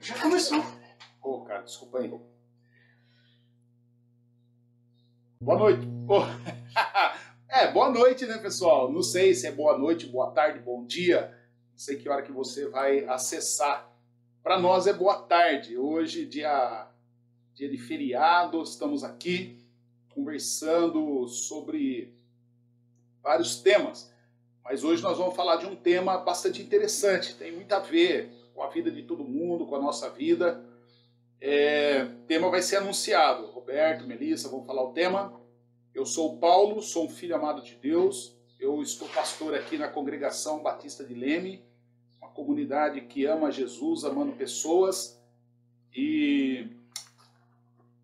Já começou. Ô, cara, desculpa aí. Boa noite. Oh. Boa noite, né, pessoal? Não sei se é boa noite, boa tarde, bom dia. Não sei que hora que você vai acessar. Para nós é boa tarde. Hoje, dia de feriado, estamos aqui conversando sobre vários temas. Mas hoje nós vamos falar de um tema bastante interessante. Tem muito a ver com a vida de todo mundo, com a nossa vida. O tema vai ser anunciado. Roberto, Melissa, vão falar o tema. Eu sou o Paulo, sou um filho amado de Deus. Eu estou pastor aqui na Congregação Batista de Leme, uma comunidade que ama Jesus, amando pessoas. E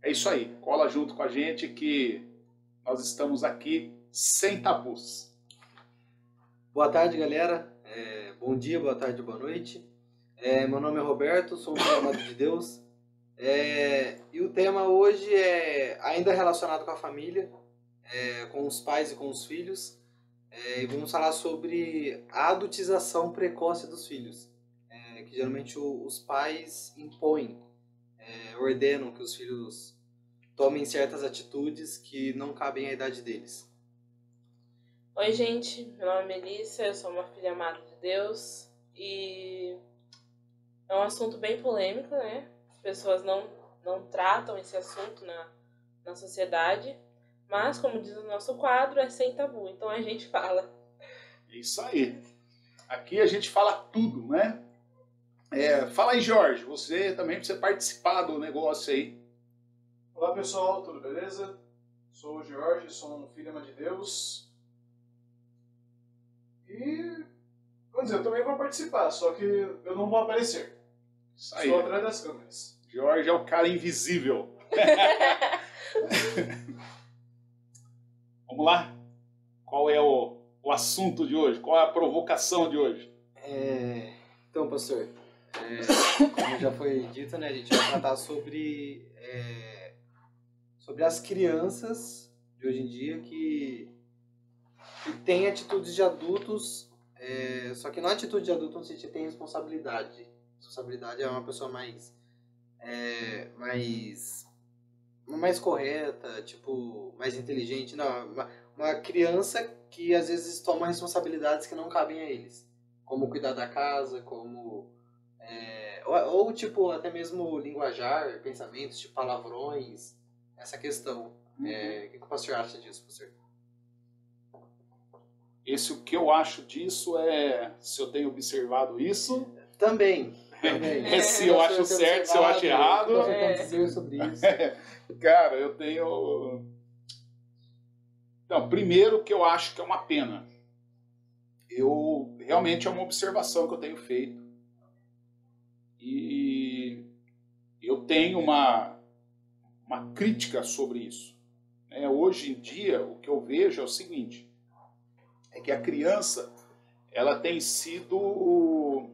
é isso aí. Cola junto com a gente que nós estamos aqui sem tabus. Boa tarde, galera. Bom dia, boa tarde, boa noite. Meu nome é Roberto, sou um filho amado de Deus. E o tema hoje é ainda relacionado com a família, com os pais e com os filhos. E vamos falar sobre a adultização precoce dos filhos, que geralmente os pais impõem, ordenam que os filhos tomem certas atitudes que não cabem à idade deles. Oi, gente, meu nome é Melissa, eu sou uma filha amada de Deus e é um assunto bem polêmico, né? As pessoas não tratam esse assunto na sociedade, mas, como diz o nosso quadro, é sem tabu, então a gente fala. Isso aí. Aqui a gente fala tudo, né? Fala aí, Jorge, você também precisa participar do negócio aí. Olá, pessoal, tudo beleza? Sou o Jorge, sou um filho amado de Deus. E, vamos dizer, eu também vou participar, só que eu não vou aparecer. Isso aí. Estou atrás das câmeras. Jorge é o cara invisível. Vamos lá? Qual é o assunto de hoje? Qual é a provocação de hoje? Então, pastor, como já foi dito, né, a gente vai tratar sobre as crianças de hoje em dia que têm atitudes de adultos, só que não atitude de adulto no sentido que tem responsabilidade. Responsabilidade é uma pessoa mais correta, tipo, mais inteligente. Não, uma criança que às vezes toma responsabilidades que não cabem a eles, como cuidar da casa, como ou tipo até mesmo linguajar, pensamentos, tipo palavrões, essa questão. O que o pastor acha disso, pastor? O que eu acho disso se eu tenho observado isso. Também. Se eu acho certo, se eu acho errado. Você tem a dizer sobre isso? Cara, eu tenho... Então, primeiro que eu acho que é uma pena. Realmente é uma observação que eu tenho feito. E eu tenho uma crítica sobre isso. Hoje em dia, o que eu vejo é o seguinte, é que a criança, ela tem sido,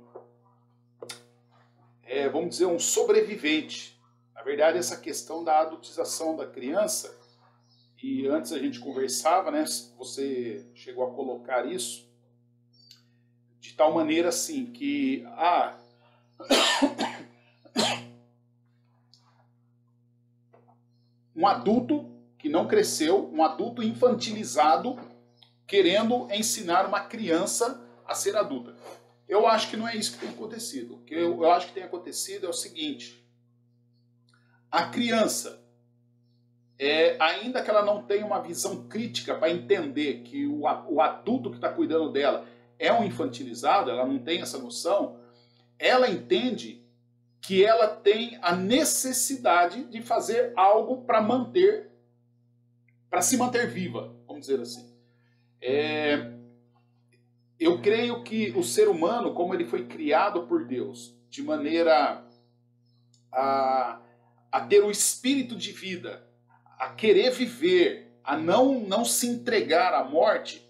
vamos dizer, um sobrevivente. Na verdade, essa questão da adultização da criança, e antes a gente conversava, né, você chegou a colocar isso, de tal maneira assim que um adulto que não cresceu, um adulto infantilizado, querendo ensinar uma criança a ser adulta. Eu acho que não é isso que tem acontecido. O que eu acho que tem acontecido é o seguinte: a criança, ainda que ela não tenha uma visão crítica para entender que o adulto que está cuidando dela é um infantilizado, ela não tem essa noção, ela entende que ela tem a necessidade de fazer algo para se manter viva, vamos dizer assim. Eu creio que o ser humano, como ele foi criado por Deus, de maneira a ter o espírito de vida, a querer viver, a não se entregar à morte,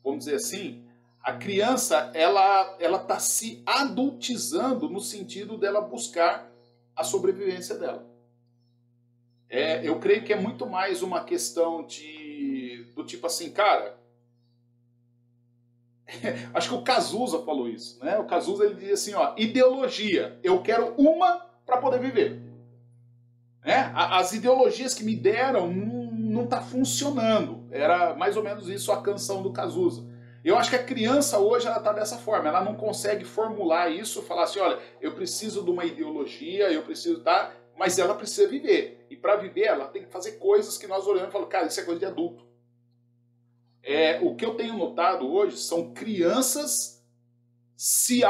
vamos dizer assim, a criança ela está se adultizando no sentido dela buscar a sobrevivência dela. Eu creio que é muito mais uma questão do tipo assim, cara, acho que o Cazuza falou isso, né? O Cazuza ele diz assim, ideologia, eu quero uma para poder viver. As ideologias que me deram não tá funcionando. Era mais ou menos isso a canção do Cazuza. Eu acho que a criança hoje ela tá dessa forma, ela não consegue formular isso, falar assim, olha, eu preciso de uma ideologia, eu preciso mas ela precisa viver. E para viver ela tem que fazer coisas que nós olhamos e falamos, cara, isso é coisa de adulto. O que eu tenho notado hoje são crianças se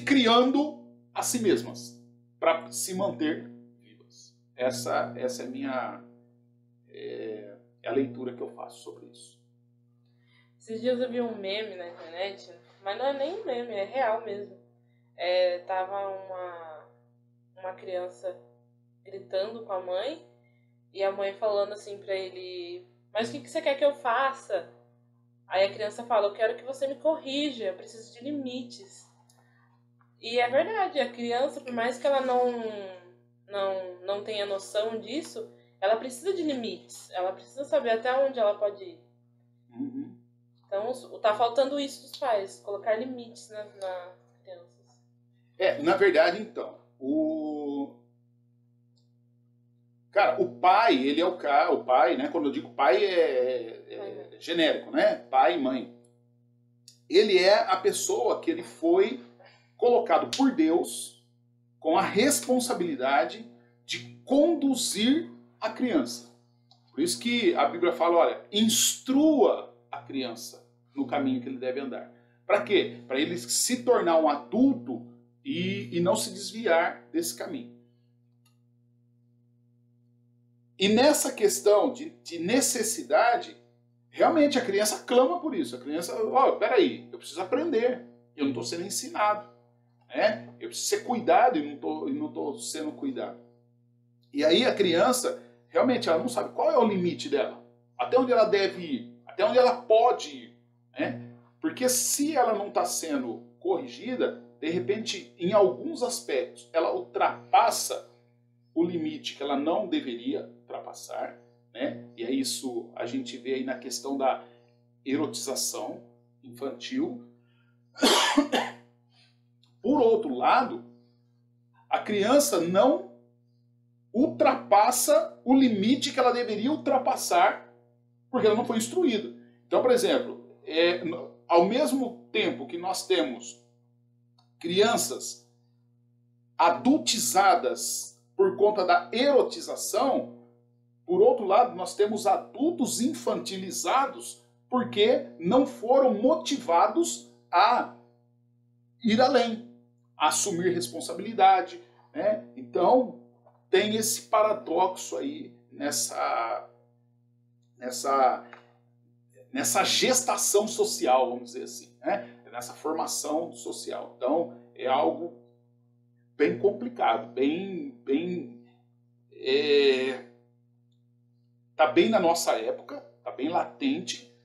criando a si mesmas para se manter vivas. Essa é a leitura que eu faço sobre isso. Esses dias eu vi um meme na internet, mas não é nem meme, é real mesmo. Tava uma criança gritando com a mãe e a mãe falando assim pra ele, mas o que você quer que eu faça? Aí a criança fala, eu quero que você me corrija, eu preciso de limites. E é verdade, a criança, por mais que ela não tenha noção disso, ela precisa de limites, ela precisa saber até onde ela pode ir. Uhum. Então tá faltando isso dos pais, colocar limites nas crianças. Na verdade, então, Cara, o pai, ele é o pai, né? Quando eu digo pai é genérico, né? Pai e mãe. Ele é a pessoa que ele foi colocado por Deus com a responsabilidade de conduzir a criança. Por isso que a Bíblia fala, olha, instrua a criança no caminho que ele deve andar. Para quê? Para ele se tornar um adulto e não se desviar desse caminho. E nessa questão de necessidade, realmente a criança clama por isso. A criança, peraí, eu preciso aprender, eu não estou sendo ensinado. Eu preciso ser cuidado e não estou sendo cuidado. E aí a criança, realmente, ela não sabe qual é o limite dela, até onde ela deve ir, até onde ela pode ir. Porque se ela não está sendo corrigida, de repente, em alguns aspectos, ela ultrapassa o limite que ela não deveria ultrapassar, né? E é isso a gente vê aí na questão da erotização infantil. Por outro lado, a criança não ultrapassa o limite que ela deveria ultrapassar porque ela não foi instruída. Então, por exemplo, ao mesmo tempo que nós temos crianças adultizadas por conta da erotização, por outro lado, nós temos adultos infantilizados porque não foram motivados a ir além, a assumir responsabilidade, né? Então, tem esse paradoxo aí nessa gestação social, vamos dizer assim, né? Nessa formação social. Então, é algo bem complicado, tá bem na nossa época, tá bem latente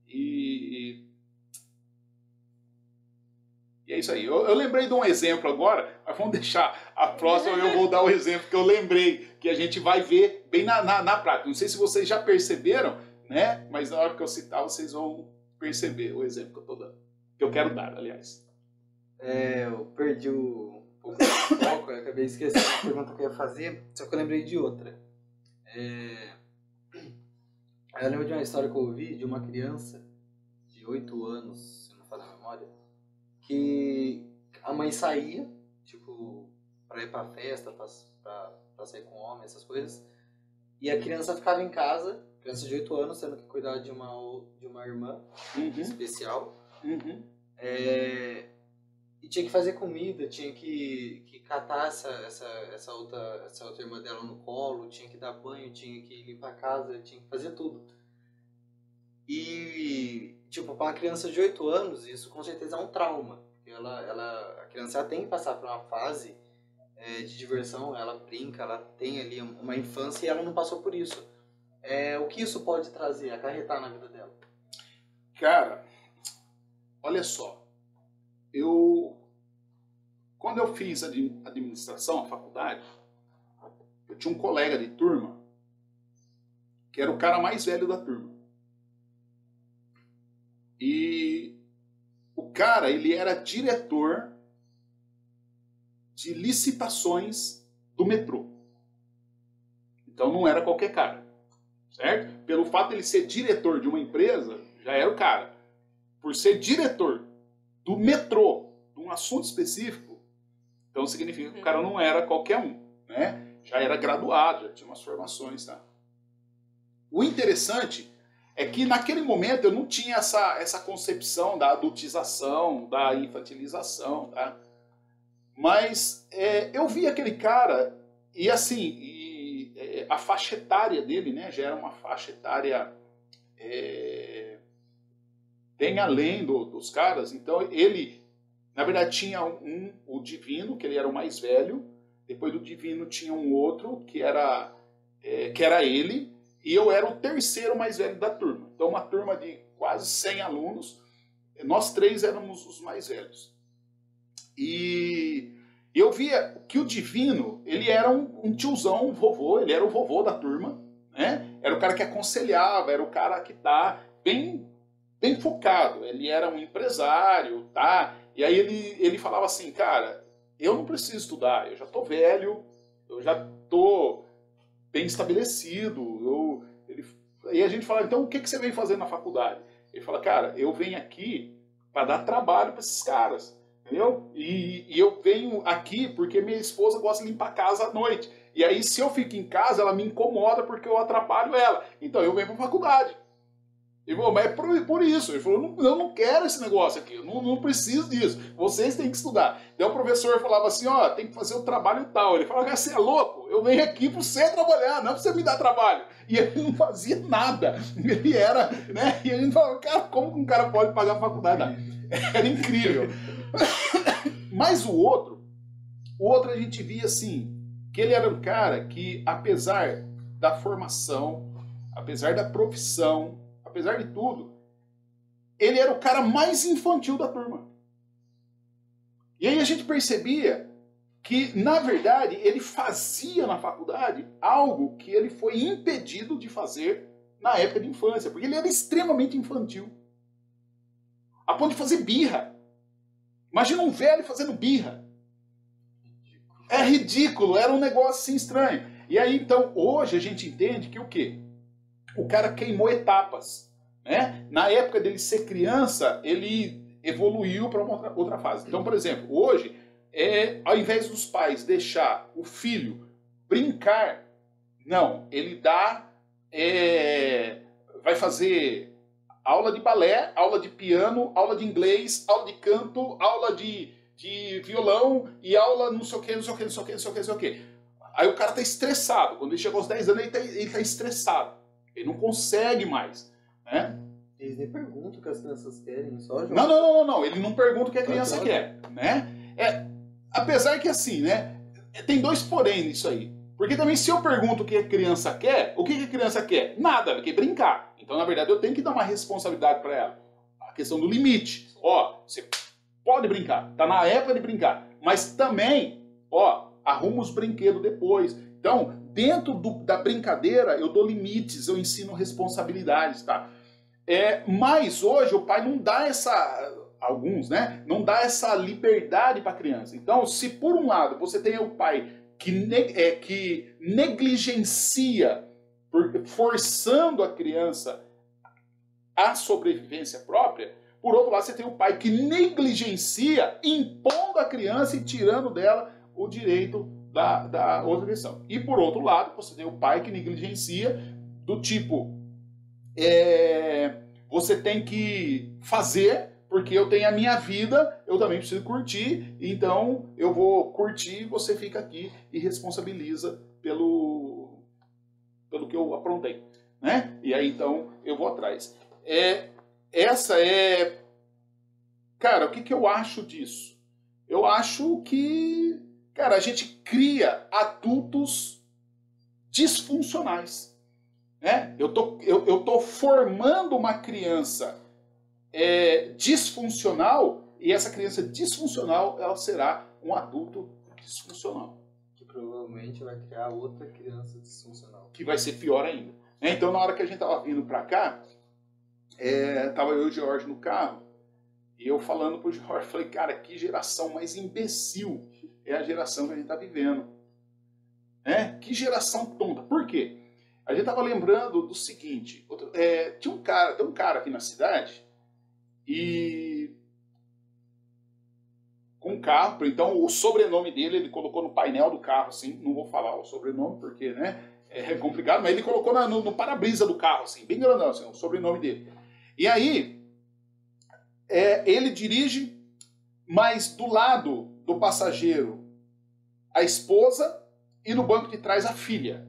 e é isso aí. Eu lembrei de um exemplo agora, mas vamos deixar a próxima, eu vou dar o exemplo que eu lembrei, que a gente vai ver bem na prática. Não sei se vocês já perceberam, né? Mas na hora que eu citar, vocês vão perceber o exemplo que eu tô dando, que eu quero dar, aliás. Eu perdi um pouco do foco, eu acabei esquecendo a pergunta que eu ia fazer, só que eu lembrei de outra. Eu lembro de uma história que eu ouvi de uma criança de 8 anos, se não me falha a memória, que a mãe saía, tipo, pra ir pra festa, pra sair com homem, essas coisas, e a criança ficava em casa, criança de 8 anos, tendo que cuidar de uma irmã especial. E tinha que fazer comida, tinha que catar essa outra irmã dela no colo, tinha que dar banho, tinha que limpar a casa, tinha que fazer tudo. E, tipo, para uma criança de 8 anos, isso com certeza é um trauma. Porque a criança tem que passar por uma fase de diversão, ela brinca, ela tem ali uma infância e ela não passou por isso. O que isso pode trazer, acarretar na vida dela? Cara, olha só. Quando eu fiz administração, a faculdade, eu tinha um colega de turma que era o cara mais velho da turma. E o cara, ele era diretor de licitações do metrô. Então não era qualquer cara, certo? Pelo fato de ele ser diretor de uma empresa, já era o cara. Por ser diretor do metrô, de um assunto específico, então significa que o cara não era qualquer um, né? Já era graduado, já tinha umas formações, tá? O interessante é que naquele momento eu não tinha essa concepção da adultização, da infantilização, tá? Mas eu vi aquele cara e assim, a faixa etária dele, né, já era uma faixa etária bem além dos caras. Então ele, na verdade, tinha o Divino, que ele era o mais velho. Depois do Divino tinha um outro, que era ele. E eu era o terceiro mais velho da turma. Então uma turma de quase 100 alunos. Nós três éramos os mais velhos. E eu via que o Divino, ele era um tiozão, um vovô. Ele era o vovô da turma, né? Era o cara que aconselhava, era o cara que tá bem focado. Ele era um empresário, tá? E aí ele falava assim, cara, eu não preciso estudar, eu já tô velho, eu já tô bem estabelecido. E a gente fala, então o que você vem fazer na faculdade? Ele fala, cara, eu venho aqui para dar trabalho para esses caras, entendeu? E eu venho aqui porque minha esposa gosta de limpar a casa à noite. E aí se eu fico em casa, ela me incomoda porque eu atrapalho ela. Então eu venho para a faculdade. Ele falou, mas é por isso. Ele falou, eu não quero esse negócio aqui, eu não preciso disso. Vocês têm que estudar. Daí o professor falava assim, ó, tem que fazer o trabalho e tal. Ele falava, você é louco? Eu venho aqui para você trabalhar, não para você me dar trabalho. E ele não fazia nada. Ele era, né? E a gente falava, cara, como um cara pode pagar a faculdade? Era incrível. Mas o outro a gente via assim, que ele era um cara que, apesar da formação, apesar da profissão, apesar de tudo, ele era o cara mais infantil da turma. E aí a gente percebia que, na verdade, ele fazia na faculdade algo que ele foi impedido de fazer na época de infância, porque ele era extremamente infantil. A ponto de fazer birra. Imagina um velho fazendo birra. É ridículo, era um negócio assim estranho. E aí, então, hoje a gente entende que o quê? O cara queimou etapas, né? Na época dele ser criança, ele evoluiu para uma outra fase. Então, por exemplo, hoje, ao invés dos pais deixar o filho brincar, não, ele vai fazer aula de balé, aula de piano, aula de inglês, aula de canto, aula de violão e aula não sei o que, não sei o que, não sei o que, não sei o que, não sei o que. Aí o cara tá estressado. Quando ele chegou aos 10 anos, ele tá estressado. Ele não consegue mais, né? Eles nem perguntam o que as crianças querem, só jogam. Não. Ele não pergunta o que a criança quer, né? Apesar que assim, né? Tem dois porém nisso aí. Porque também se eu pergunto o que a criança quer, o que a criança quer? Nada, ela quer brincar. Então, na verdade, eu tenho que dar uma responsabilidade para ela. A questão do limite. Ó, você pode brincar, tá na época de brincar. Mas também, ó, arruma os brinquedos depois. Então, dentro da brincadeira, eu dou limites, eu ensino responsabilidades, tá? Mas hoje o pai não dá alguns, né? Não dá essa liberdade para a criança. Então, se por um lado você tem o pai que negligencia, forçando a criança à sobrevivência própria, por outro lado você tem o pai que negligencia, impondo a criança e tirando dela o direito da outra questão. E por outro lado, você tem o pai que negligencia do tipo, você tem que fazer, porque eu tenho a minha vida, eu também preciso curtir, então eu vou curtir, você fica aqui e responsabiliza pelo que eu aprontei, né? E aí então eu vou atrás. Cara, o que eu acho disso? Eu acho que, cara, a gente cria adultos disfuncionais, né? Eu tô formando uma criança disfuncional, e essa criança disfuncional, ela será um adulto disfuncional. Que provavelmente vai criar outra criança disfuncional. Que vai ser pior ainda. Então, na hora que a gente tava vindo pra cá, tava eu e o Jorge no carro, e eu falando pro Jorge, falei, cara, que geração mais imbecil é a geração que a gente está vivendo. Que geração tonta. Por quê? A gente estava lembrando do seguinte, tem um cara aqui na cidade, e com um carro, então o sobrenome dele ele colocou no painel do carro, assim, não vou falar o sobrenome porque, né, é complicado, mas ele colocou no para-brisa do carro, assim, bem grandão, assim, o sobrenome dele. E aí, ele dirige, mas do lado do passageiro, a esposa, e no banco de trás a filha.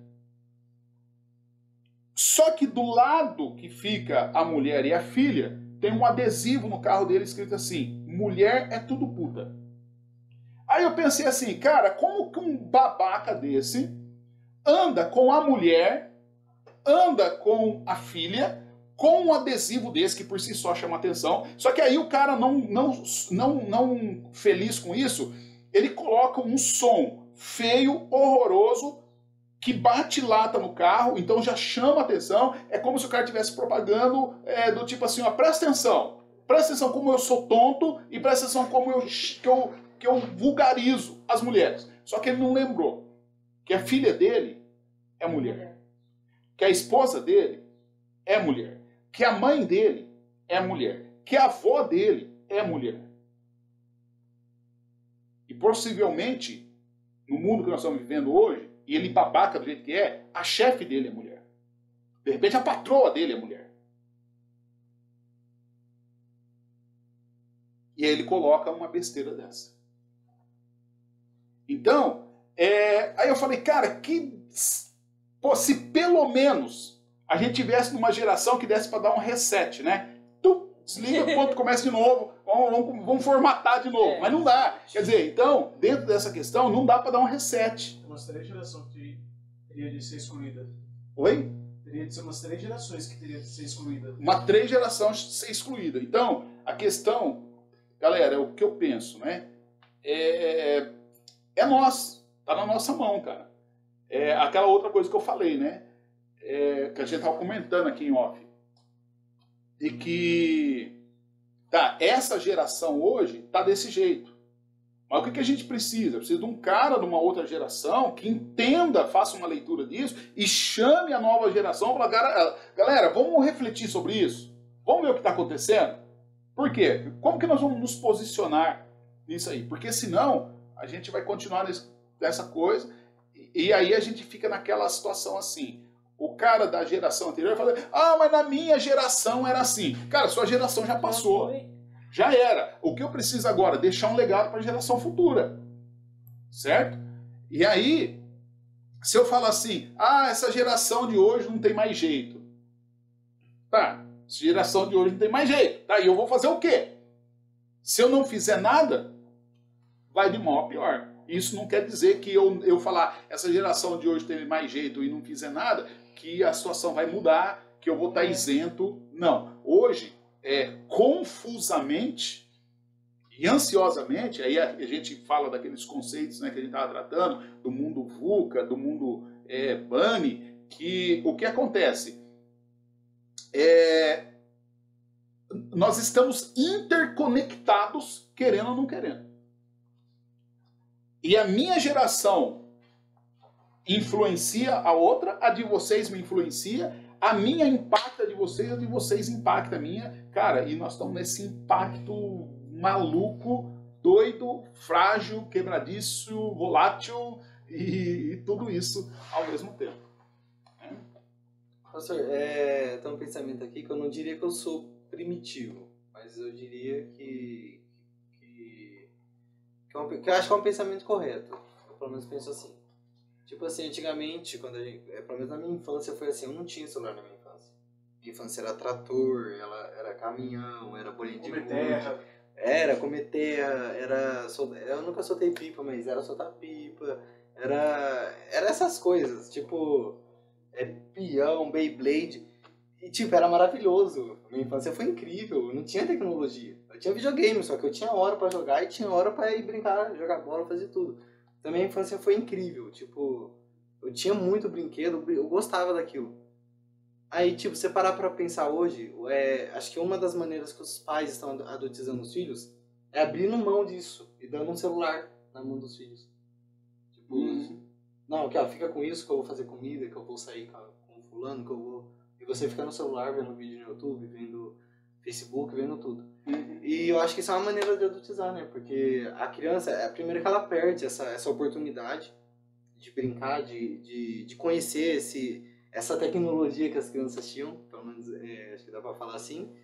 Só que do lado que fica a mulher e a filha, tem um adesivo no carro dele escrito assim, mulher é tudo puta. Aí eu pensei assim, cara, como que um babaca desse anda com a mulher, anda com a filha, com um adesivo desse que por si só chama atenção, só que aí o cara não feliz com isso, ele coloca um som feio, horroroso, que bate lata no carro, então já chama atenção, é como se o cara estivesse propagando do tipo assim, ó, presta atenção como eu sou tonto e presta atenção como que eu vulgarizo as mulheres. Só que ele não lembrou que a filha dele é mulher, que a esposa dele é mulher, que a mãe dele é mulher, que a avó dele é mulher. E possivelmente, no mundo que nós estamos vivendo hoje, e ele babaca do jeito que é, a chefe dele é mulher. De repente a patroa dele é mulher. E aí ele coloca uma besteira dessa. Então, aí eu falei, cara, se pelo menos a gente tivesse numa geração que desse para dar um reset, né? Desliga, ponto, começa de novo, vamos formatar de novo. Mas não dá. Quer dizer, então, dentro dessa questão, não dá para dar um reset. Umas 3 gerações que teria de ser excluída. Oi? Teria de ser umas 3 gerações que teria de ser excluída. Uma 3 gerações ser excluída. Então, a questão, galera, é o que eu penso, né? É nós. Tá na nossa mão, cara. É aquela outra coisa que eu falei, né? Que a gente tava comentando aqui em off. E que essa geração hoje tá desse jeito. Mas o que a gente precisa? Precisa de um cara de uma outra geração que entenda, faça uma leitura disso e chame a nova geração para galera, vamos refletir sobre isso? Vamos ver o que está acontecendo? Por quê? Como que nós vamos nos posicionar nisso aí? Porque senão a gente vai continuar nessa coisa e aí a gente fica naquela situação assim. O cara da geração anterior fala, mas na minha geração era assim. Cara, sua geração já passou. Já era. O que eu preciso agora? É deixar um legado para a geração futura. Certo? E aí, se eu falar assim, essa geração de hoje não tem mais jeito. Tá, essa geração de hoje não tem mais jeito. Tá, e eu vou fazer o quê? Se eu não fizer nada, vai de mal a pior. Isso não quer dizer que eu falar, essa geração de hoje tem mais jeito e não fizer nada, que a situação vai mudar, que eu vou estar isento. Não. Hoje, confusamente e ansiosamente, aí a gente fala daqueles conceitos, né, que a gente estava tratando, do mundo VUCA, do mundo BANI, que o que acontece? Nós estamos interconectados, querendo ou não querendo. E a minha geração influencia a outra, a de vocês me influencia, a minha impacta a de vocês impacta a minha. Cara, e nós estamos nesse impacto maluco, doido, frágil, quebradiço, volátil e tudo isso ao mesmo tempo. Pastor, tem um pensamento aqui que eu não diria que eu sou primitivo, mas eu diria que eu acho que é um pensamento correto. Eu pelo menos penso assim. Tipo assim, antigamente, quando pelo menos na minha infância foi assim, eu não tinha celular na minha infância. Minha infância era trator, era caminhão, era bolinha de gude. Era comer terra, eu nunca soltei pipa, mas era soltar pipa. Era essas coisas, tipo, peão, Beyblade. E tipo, era maravilhoso. Minha infância foi incrível, não tinha tecnologia. Eu tinha videogame, só que eu tinha hora pra jogar e tinha hora pra ir brincar, jogar bola, fazer tudo. Então minha infância foi incrível, tipo, eu tinha muito brinquedo, eu gostava daquilo. Aí, tipo, você parar pra pensar hoje, acho que uma das maneiras que os pais estão adotizando os filhos é abrindo mão disso e dando um celular na mão dos filhos. Tipo, não, aqui, ó, fica com isso que eu vou fazer comida, que eu vou sair com fulano, que eu vou... E você fica no celular vendo vídeo no YouTube, vendo Facebook, vendo tudo. E eu acho que isso é uma maneira de adultizar, né? Porque a criança, é a primeira que ela perde essa oportunidade de brincar, de conhecer essa tecnologia que as crianças tinham, pelo menos acho que dá pra falar assim,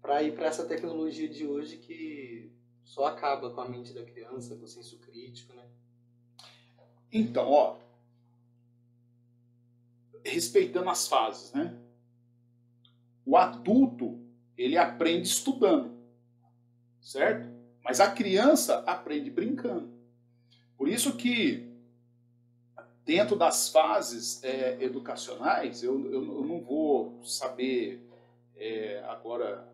pra ir pra essa tecnologia de hoje que só acaba com a mente da criança, com o senso crítico, né? Então, ó, respeitando as fases, né? O adulto, ele aprende estudando, certo? Mas a criança aprende brincando. Por isso que, dentro das fases educacionais, eu não vou saber agora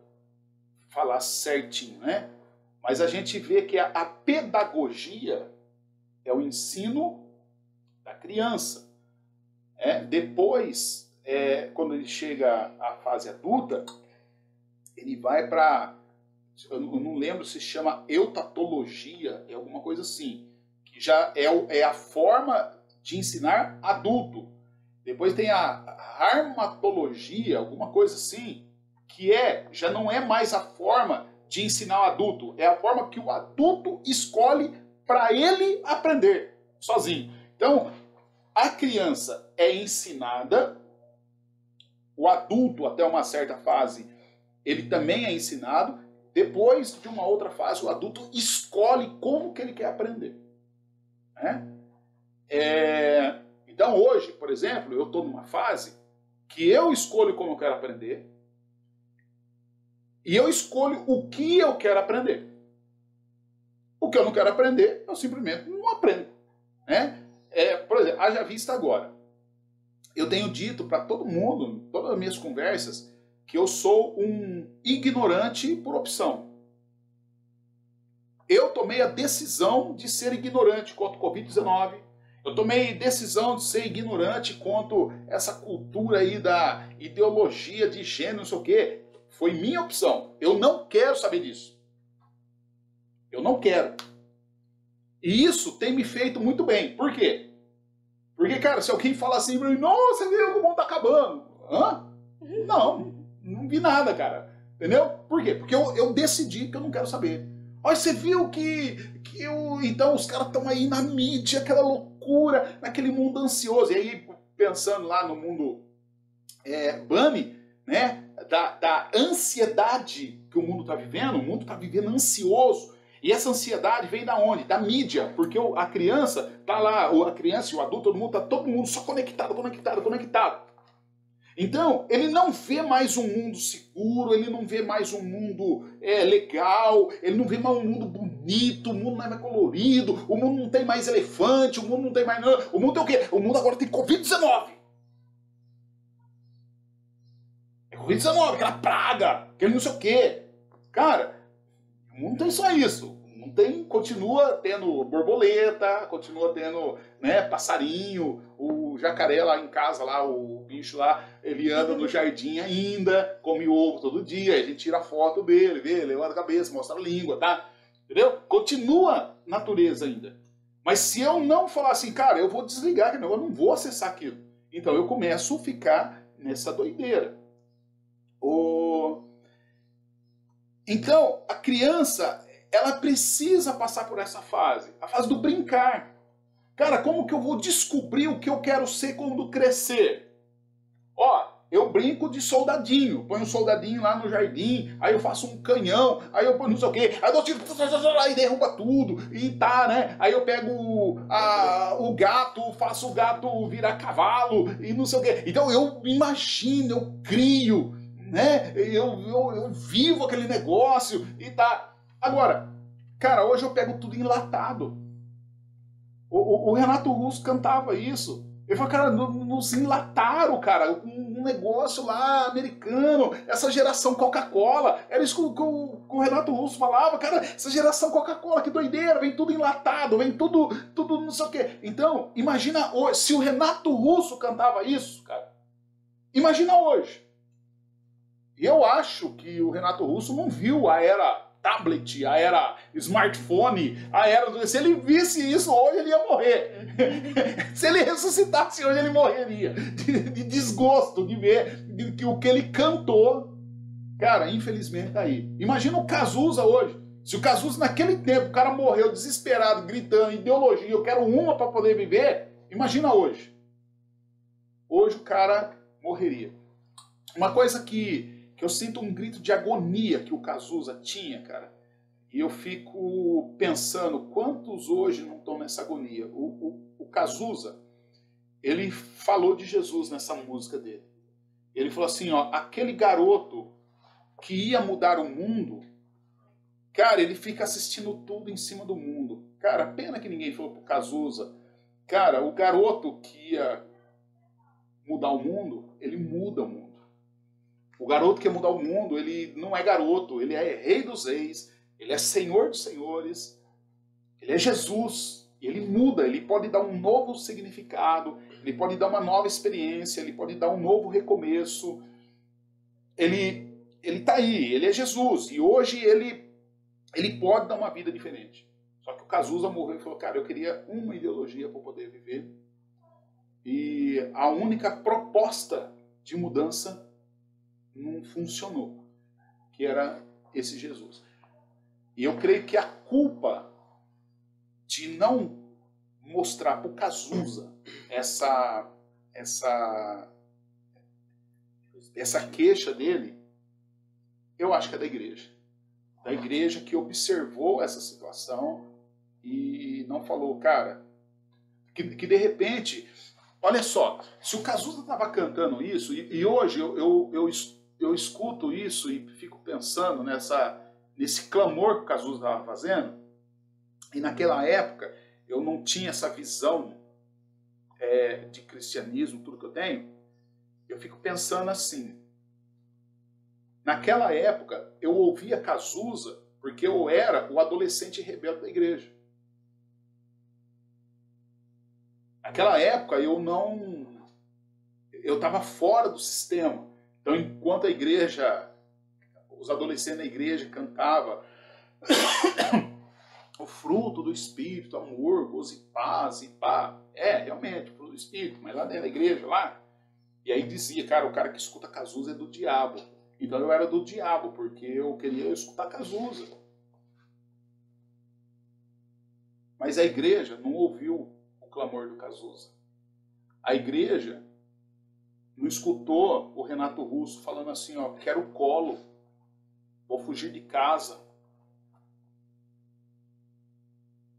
falar certinho, né? Mas a gente vê que a pedagogia é o ensino da criança. Depois, quando ele chega à fase adulta, ele vai para... Eu não lembro se chama eutatologia, é alguma coisa assim, que já é a forma de ensinar adulto. Depois tem a armatologia, alguma coisa assim, que já não é mais a forma de ensinar o adulto, é a forma que o adulto escolhe para ele aprender sozinho. Então, a criança é ensinada, o adulto, até uma certa fase, ele também é ensinado. Depois de uma outra fase, o adulto escolhe como que ele quer aprender. Né? Então hoje, por exemplo, eu estou numa fase que eu escolho como eu quero aprender e eu escolho o que eu quero aprender. O que eu não quero aprender, eu simplesmente não aprendo. Né? Por exemplo, haja vista agora. Eu tenho dito para todo mundo, em todas as minhas conversas, que eu sou um ignorante por opção. Eu tomei a decisão de ser ignorante quanto ao Covid-19. Eu tomei a decisão de ser ignorante quanto essa cultura aí da ideologia de gênero, não sei o quê. Foi minha opção. Eu não quero saber disso. Eu não quero. E isso tem me feito muito bem. Por quê? Porque, cara, se alguém falar assim pra mim, nossa, viu que o mundo tá acabando. Hã? Não vi nada, cara. Entendeu? Por quê? Porque eu decidi que eu não quero saber. Olha, você viu que então os caras estão aí na mídia, aquela loucura, naquele mundo ansioso. E aí, pensando lá no mundo Bunny, né? Da ansiedade que o mundo está vivendo, o mundo está vivendo ansioso. E essa ansiedade vem da onde? Da mídia, porque a criança tá lá, a criança e o adulto, todo mundo só conectado. Então, ele não vê mais um mundo seguro, ele não vê mais um mundo legal, ele não vê mais um mundo bonito, o mundo não é mais colorido, o mundo não tem mais elefante, o mundo não tem mais... O mundo tem o quê? O mundo agora tem Covid-19. É Covid-19, aquela praga, aquele não sei o quê. Cara, o mundo tem só isso. Não tem, continua tendo borboleta, continua tendo, né, passarinho, o jacaré lá em casa, lá, o bicho lá, ele anda no jardim ainda, come ovo todo dia, a gente tira a foto dele, vê, levanta a cabeça, mostra a língua, tá? Entendeu? Continua natureza ainda. Mas se eu não falar assim, cara, eu vou desligar, eu não vou acessar aquilo. Então eu começo a ficar nessa doideira. Então, a criança, ela precisa passar por essa fase, a fase do brincar. Cara, como que eu vou descobrir o que eu quero ser quando crescer? Ó, eu brinco de soldadinho, ponho um soldadinho lá no jardim, aí eu faço um canhão, aí eu ponho não sei o quê, aí eu dou tiro, aí derruba tudo, e tá, né? Aí eu pego o gato, faço o gato virar cavalo, e não sei o quê. Então eu imagino, eu crio, né? Eu vivo aquele negócio, e tá. Agora, cara, hoje eu pego tudo enlatado. O Renato Russo cantava isso. Ele falou, cara, nos enlataram, cara, um negócio lá americano, essa geração Coca-Cola. Era isso que o Renato Russo falava, cara, essa geração Coca-Cola, que doideira, vem tudo enlatado, vem tudo não sei o quê. Então, imagina hoje, se o Renato Russo cantava isso, cara, imagina hoje. E eu acho que o Renato Russo não viu a era tablet, a era smartphone, a era... Se ele visse isso hoje, ele ia morrer. Se ele ressuscitasse hoje, ele morreria. De desgosto, de ver que o que ele cantou, cara, infelizmente tá aí. Imagina o Cazuza hoje. Se o Cazuza naquele tempo, o cara morreu desesperado, gritando, ideologia, eu quero uma para poder viver, imagina hoje. Hoje o cara morreria. Uma coisa que eu sinto um grito de agonia que o Cazuza tinha, cara, e eu fico pensando, quantos hoje não estão nessa agonia? O Cazuza, ele falou de Jesus nessa música dele. Ele falou assim, ó, aquele garoto que ia mudar o mundo, cara, ele fica assistindo tudo em cima do mundo. Cara, pena que ninguém falou pro Cazuza. Cara, o garoto que ia mudar o mundo, ele muda o mundo. O garoto que ia mudar o mundo, ele não é garoto, ele é rei dos reis, ele é senhor dos senhores, ele é Jesus. Ele muda, ele pode dar um novo significado, ele pode dar uma nova experiência, ele pode dar um novo recomeço. Ele tá aí, ele é Jesus. E hoje ele pode dar uma vida diferente. Só que o Cazuza morreu e falou, cara, eu queria uma ideologia para poder viver. E a única proposta de mudança não funcionou, que era esse Jesus. E eu creio que a culpa de não mostrar para o Cazuza essa queixa dele, eu acho que é da igreja. Da igreja que observou essa situação e não falou, cara, que de repente, olha só, se o Cazuza estava cantando isso, e hoje eu escuto isso e fico pensando nesse clamor que o Cazuza estava fazendo, e naquela época eu não tinha essa visão de cristianismo, tudo que eu tenho, eu fico pensando assim, naquela época, eu ouvia Cazuza porque eu era o adolescente rebelde da igreja. Naquela época, eu estava fora do sistema. Então, enquanto a igreja, os adolescentes da igreja cantavam o fruto do Espírito, amor, gozo e paz, e pá. Realmente, o fruto do Espírito, mas lá dentro da igreja, lá. E aí dizia, cara, o cara que escuta Cazuza é do diabo. Então eu era do diabo, porque eu queria escutar Cazuza. Mas a igreja não ouviu o clamor do Cazuza. A igreja não escutou o Renato Russo falando assim, ó, quero colo, vou fugir de casa.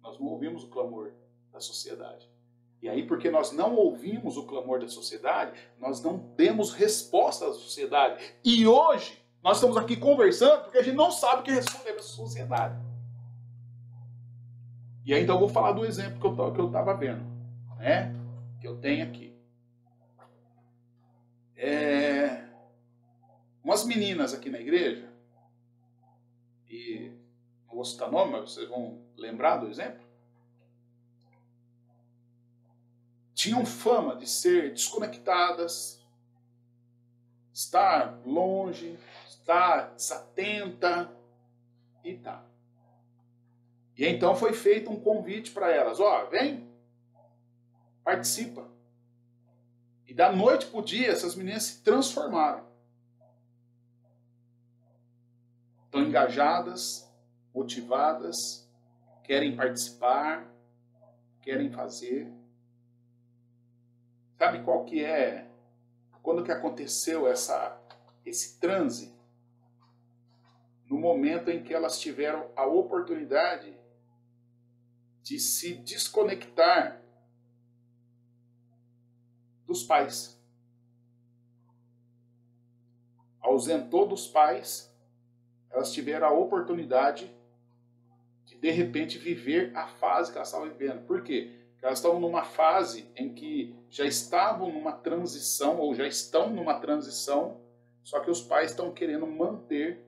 Nós não ouvimos o clamor da sociedade. E aí, porque nós não ouvimos o clamor da sociedade, nós não demos resposta à sociedade. E hoje, nós estamos aqui conversando porque a gente não sabe o que responder para a sociedade. E aí, então, eu vou falar do exemplo que eu estava vendo, né? Que eu tenho aqui. Umas meninas aqui na igreja, e não vou citar nome, mas vocês vão lembrar do exemplo, tinham fama de ser desconectadas, estar longe, estar desatenta e tal. E então foi feito um convite para elas, ó, vem, participa. E da noite para o dia, essas meninas se transformaram. Estão engajadas, motivadas, querem participar, querem fazer. Sabe qual que é? Quando que aconteceu esse transe? No momento em que elas tiveram a oportunidade de se desconectar dos pais. Ausentou dos pais, elas tiveram a oportunidade de repente viver a fase que elas estavam vivendo. Por quê? Porque elas estavam numa fase em que já estavam numa transição, ou já estão numa transição, só que os pais estão querendo manter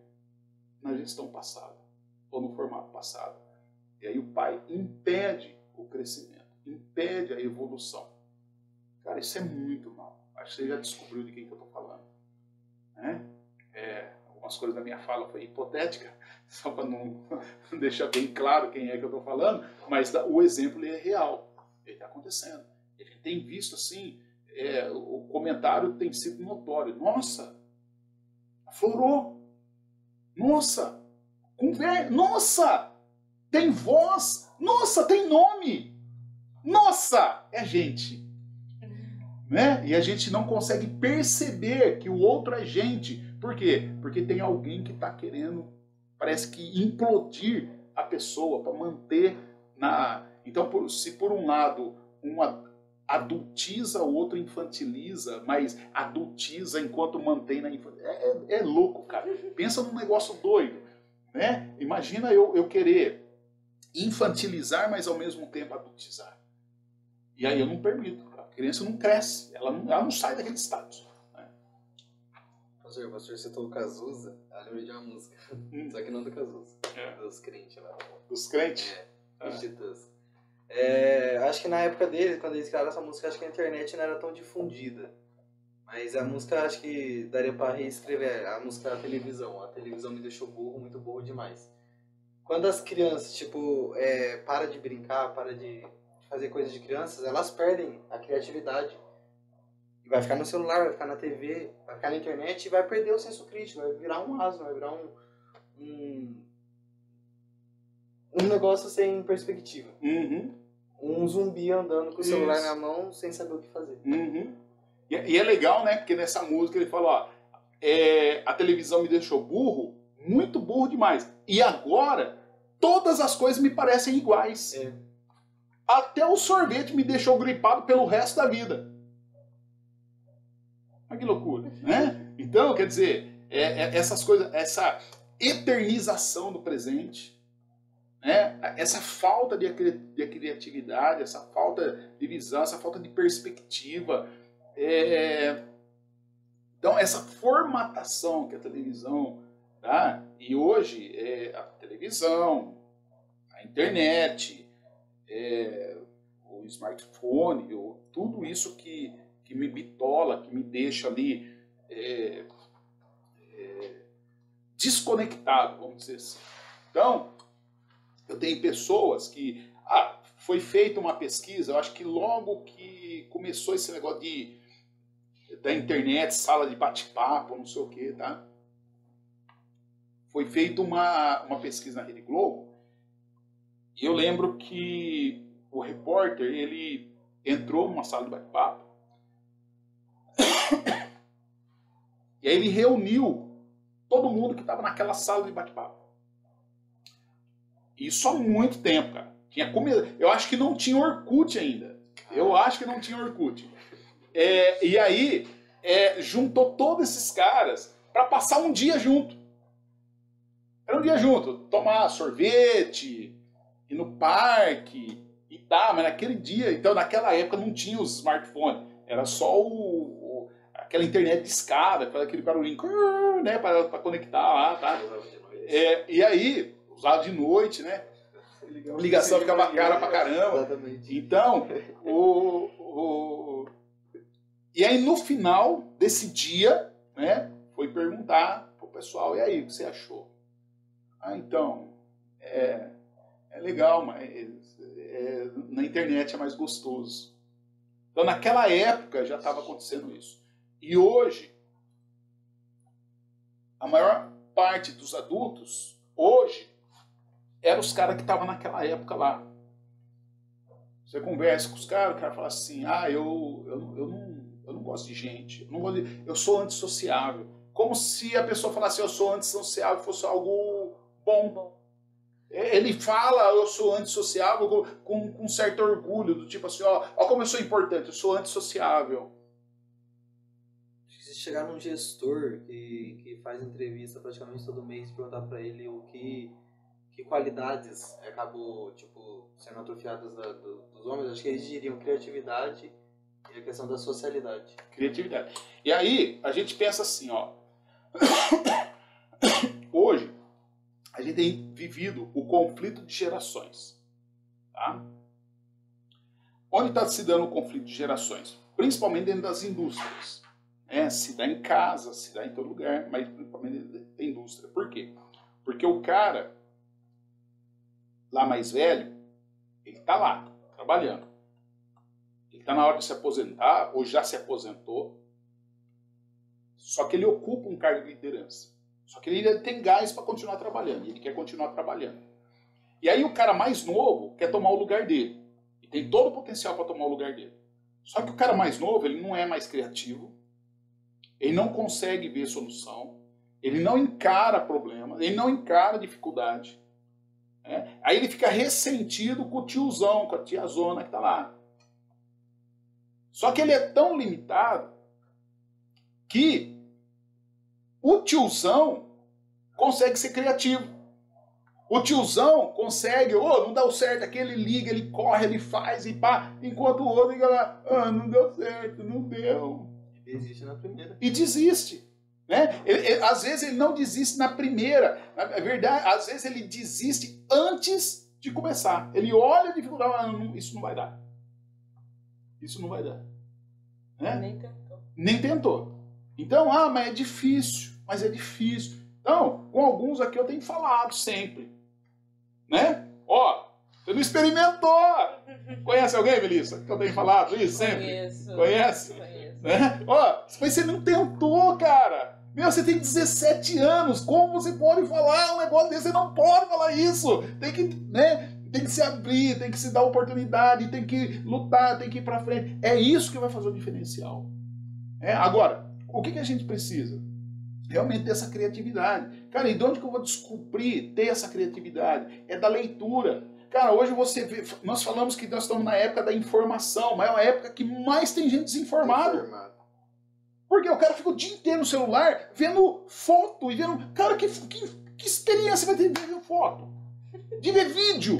na gestão passada, ou no formato passado. E aí o pai impede o crescimento, impede a evolução. Cara, isso é muito mal. Acho que você já descobriu de quem que eu estou falando. Né? Algumas algumas coisas da minha fala foi hipotética, só para não deixar bem claro quem é que eu estou falando, mas o exemplo ele é real, ele está acontecendo. A gente tem visto assim, o comentário tem sido notório. Nossa, aflorou. Nossa, nossa, tem voz. Nossa, tem nome. Nossa, é gente. Né? E a gente não consegue perceber que o outro é gente. Por quê? Porque tem alguém que está querendo, parece que implodir a pessoa para manter na... Então, se por um lado uma adultiza, o outro infantiliza, mas adultiza enquanto mantém na infantilidade. É louco, cara. Pensa num negócio doido. Né? Imagina eu querer infantilizar, mas ao mesmo tempo adultizar. E aí eu não permito. A criança não cresce, ela não sai daquele status. Né? O pastor citou o Cazuza, eu lembrei de uma música. Só que não do Cazuza, dos crentes lá. Dos crentes? Dos titãs. Acho que na época dele, quando eles criaram essa música, acho que a internet não era tão difundida. Mas a música, acho que daria pra reescrever. A música da televisão. A televisão me deixou burro, muito burro demais. Quando as crianças, para de brincar, para de fazer coisas de crianças, elas perdem a criatividade. E vai ficar no celular, vai ficar na TV, vai ficar na internet e vai perder o senso crítico, vai virar um asno, vai virar um negócio sem perspectiva. Uhum. Um zumbi andando com o celular na mão sem saber o que fazer. Uhum. E é legal, né? Porque nessa música ele fala, a televisão me deixou burro, muito burro demais. E agora, todas as coisas me parecem iguais. Até o sorvete me deixou gripado pelo resto da vida. Olha que loucura, né? Então, quer dizer, essas coisas, essa eternização do presente, né? Essa falta de criatividade, essa falta de visão, essa falta de perspectiva. Então, essa formatação que a televisão dá, e hoje a televisão, a internet, o smartphone, tudo isso que me bitola, que me deixa ali desconectado, vamos dizer assim. Então, eu tenho pessoas que... foi feita uma pesquisa, eu acho que logo que começou esse negócio da internet, sala de bate-papo, não sei o que, tá? Foi feita uma pesquisa na Rede Globo, e eu lembro que o repórter, ele entrou numa sala de bate-papo, e aí ele reuniu todo mundo que estava naquela sala de bate-papo. Isso há muito tempo, cara. Eu acho que não tinha Orkut ainda. E aí, juntou todos esses caras para passar um dia junto. Era um dia junto. Tomar sorvete, ir no parque e tal. Mas naquele dia, então naquela época não tinha os smartphones. Era só aquela internet de escada, faz aquele barulhinho, né, para conectar lá, tá? E aí, usava de noite, né? A ligação ficava cara pra caramba. Exatamente. Então, e aí no final desse dia, né, foi perguntar pro pessoal, e aí, o que você achou? Então, é legal, mas na internet é mais gostoso. Então, naquela época já estava acontecendo isso. E hoje, a maior parte dos adultos, hoje, eram os caras que estavam naquela época lá. Você conversa com os caras, o cara fala assim, eu não gosto de gente, eu sou antissociável. Como se a pessoa falasse, eu sou antissociável, fosse algo bom. Ele fala, eu sou antissociável com um certo orgulho, do tipo assim, ó como eu sou importante, eu sou antissociável. Se chegar num gestor que faz entrevista praticamente todo mês e perguntar pra ele que qualidades acabou sendo atrofiadas dos homens, acho que eles diriam criatividade e a questão da socialidade. Criatividade. E aí, a gente pensa assim, ó. Hoje, a gente tem vivido o conflito de gerações. Tá? Onde está se dando o conflito de gerações? Principalmente dentro das indústrias. Se dá em casa, se dá em todo lugar, mas principalmente dentro da indústria. Porque o cara, lá mais velho, ele está lá, trabalhando. Ele está na hora de se aposentar, ou já se aposentou. Só que ele ocupa um cargo de liderança. Só que ele tem gás para continuar trabalhando. E ele quer continuar trabalhando. E aí o cara mais novo quer tomar o lugar dele. E tem todo o potencial para tomar o lugar dele. Só que o cara mais novo, ele não é mais criativo. Ele não consegue ver solução. Ele não encara problema. Ele não encara dificuldade. Aí ele fica ressentido com o tiozão, com a tiazona que está lá. Só que ele é tão limitado que o tiozão consegue ser criativo. O tiozão consegue, não deu certo aqui, ele liga, ele corre, ele faz e pá, enquanto o outro fica lá, não deu certo, não deu. Desiste na primeira. E desiste. Né? Às vezes ele não desiste na primeira. É verdade, às vezes ele desiste antes de começar. Ele olha a dificuldade, isso não vai dar. Isso não vai dar. Né? Nem tentou. Nem tentou. Então, mas é difícil. Mas é difícil. Então, com alguns aqui eu tenho falado sempre. Né? Você não experimentou. Conhece alguém, Melissa? Que eu tenho falado isso sempre? Conheço. Conhece? Conheço. Né? Mas você não tentou, cara. Você tem 17 anos. Como você pode falar um negócio desse? Você não pode falar isso. Tem que se abrir, tem que se dar oportunidade, tem que lutar, tem que ir pra frente. É isso que vai fazer o diferencial. Agora, o que a gente precisa? Realmente ter essa criatividade. Cara, e de onde que eu vou descobrir ter essa criatividade? É da leitura. Cara, hoje você vê, nós falamos que nós estamos na época da informação, mas é uma época que mais tem gente desinformada. Porque o cara fica o dia inteiro no celular vendo foto e vendo... Cara, que experiência vai ter de ver foto? De ver vídeo?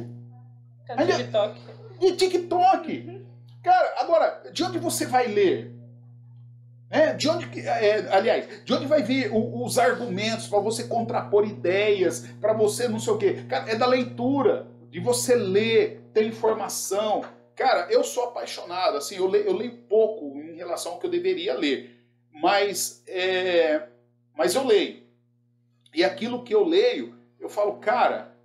Cadê o TikTok? De TikTok. Cara, agora, de onde você vai ler? De onde vai vir os argumentos para você contrapor ideias, para você não sei o quê? Cara, é da leitura, de você ler, ter informação. Cara, eu sou apaixonado, assim, eu leio pouco em relação ao que eu deveria ler, mas eu leio. E aquilo que eu leio, eu falo, cara,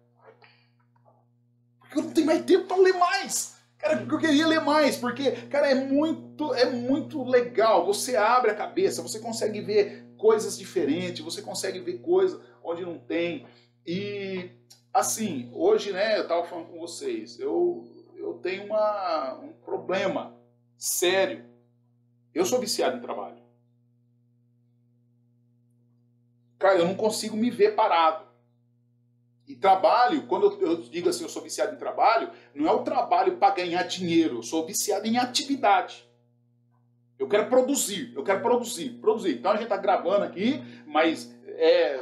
porque eu não tenho mais tempo para ler mais. Cara, porque eu queria ler mais, porque, cara, é muito legal. Você abre a cabeça, você consegue ver coisas diferentes, você consegue ver coisas onde não tem. E, assim, hoje, né, eu tava falando com vocês, eu tenho um problema sério. Eu sou viciado em trabalho. Cara, eu não consigo me ver parado. E trabalho, quando eu digo assim, eu sou viciado em trabalho, não é o trabalho para ganhar dinheiro, eu sou viciado em atividade. Eu quero produzir. Então a gente tá gravando aqui, mas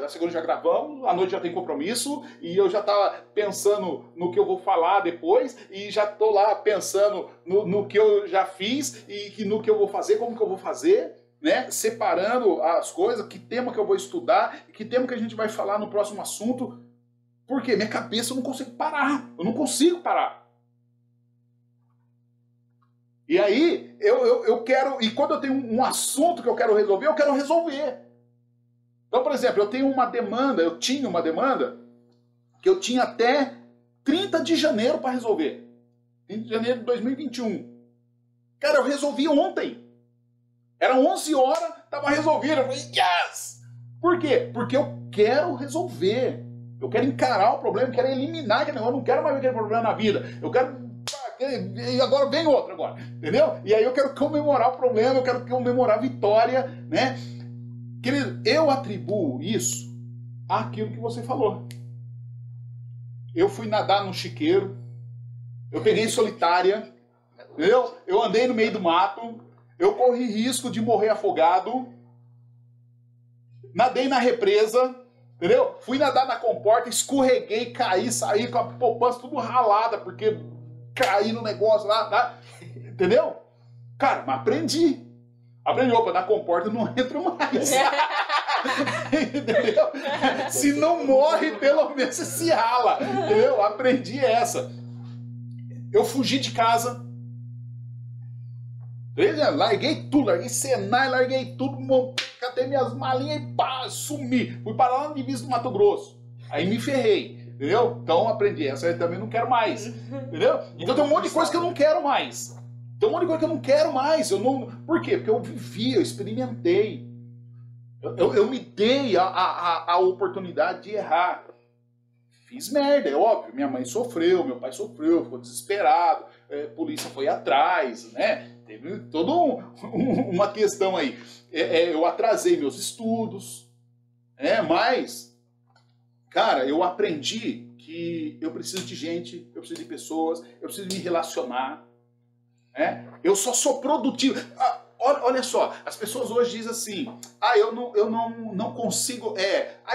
na segunda já gravamos, à noite já tem compromisso, e eu já tava pensando no que eu vou falar depois, e já tô lá pensando no que eu já fiz, e no que eu vou fazer, como que eu vou fazer, né? Separando as coisas, que tema que eu vou estudar, que tema que a gente vai falar no próximo assunto. Porque minha cabeça eu não consigo parar. Eu não consigo parar. E aí, eu quero... E quando eu tenho um assunto que eu quero resolver. Então, por exemplo, eu tinha uma demanda, que eu tinha até 30 de janeiro para resolver. 30 de janeiro de 2021. Cara, eu resolvi ontem. Era 11 horas, estava resolvido. Eu falei, yes! Por quê? Porque eu quero resolver. Eu quero encarar o problema, eu quero eliminar aquele negócio, eu não quero mais ver aquele problema na vida. Eu quero... E agora vem outro agora, entendeu? E aí eu quero comemorar o problema, eu quero comemorar a vitória, né? Querido, eu atribuo isso àquilo que você falou. Eu fui nadar no chiqueiro, eu peguei solitária, entendeu? Eu andei no meio do mato, eu corri risco de morrer afogado, nadei na represa, entendeu? Fui nadar na comporta, escorreguei, caí, saí com a poupança tudo ralada, porque caí no negócio lá, tá? Entendeu? Cara, mas aprendi. Opa, na comporta eu não entro mais. Entendeu? Se não morre, pelo menos você se rala. Entendeu? Aprendi essa. Eu fugi de casa. Larguei tudo, larguei Senai, larguei tudo, catei minhas malinhas e pá, sumi. Fui parar lá no divisa do Mato Grosso. Aí me ferrei, entendeu? Então aprendi, essa eu também não quero mais, entendeu? Então tem um monte de coisa que eu não quero mais. Tem um monte de coisa que eu não quero mais. Por quê? Porque eu vivi, eu experimentei. Eu me dei a oportunidade de errar. Fiz merda, é óbvio. Minha mãe sofreu, meu pai sofreu, ficou desesperado, a polícia foi atrás, né? Teve toda uma questão aí. Eu atrasei meus estudos, mas, cara, eu aprendi que eu preciso de gente, eu preciso de pessoas, eu preciso me relacionar. Eu só sou produtivo. Olha só, as pessoas hoje dizem assim, eu não consigo,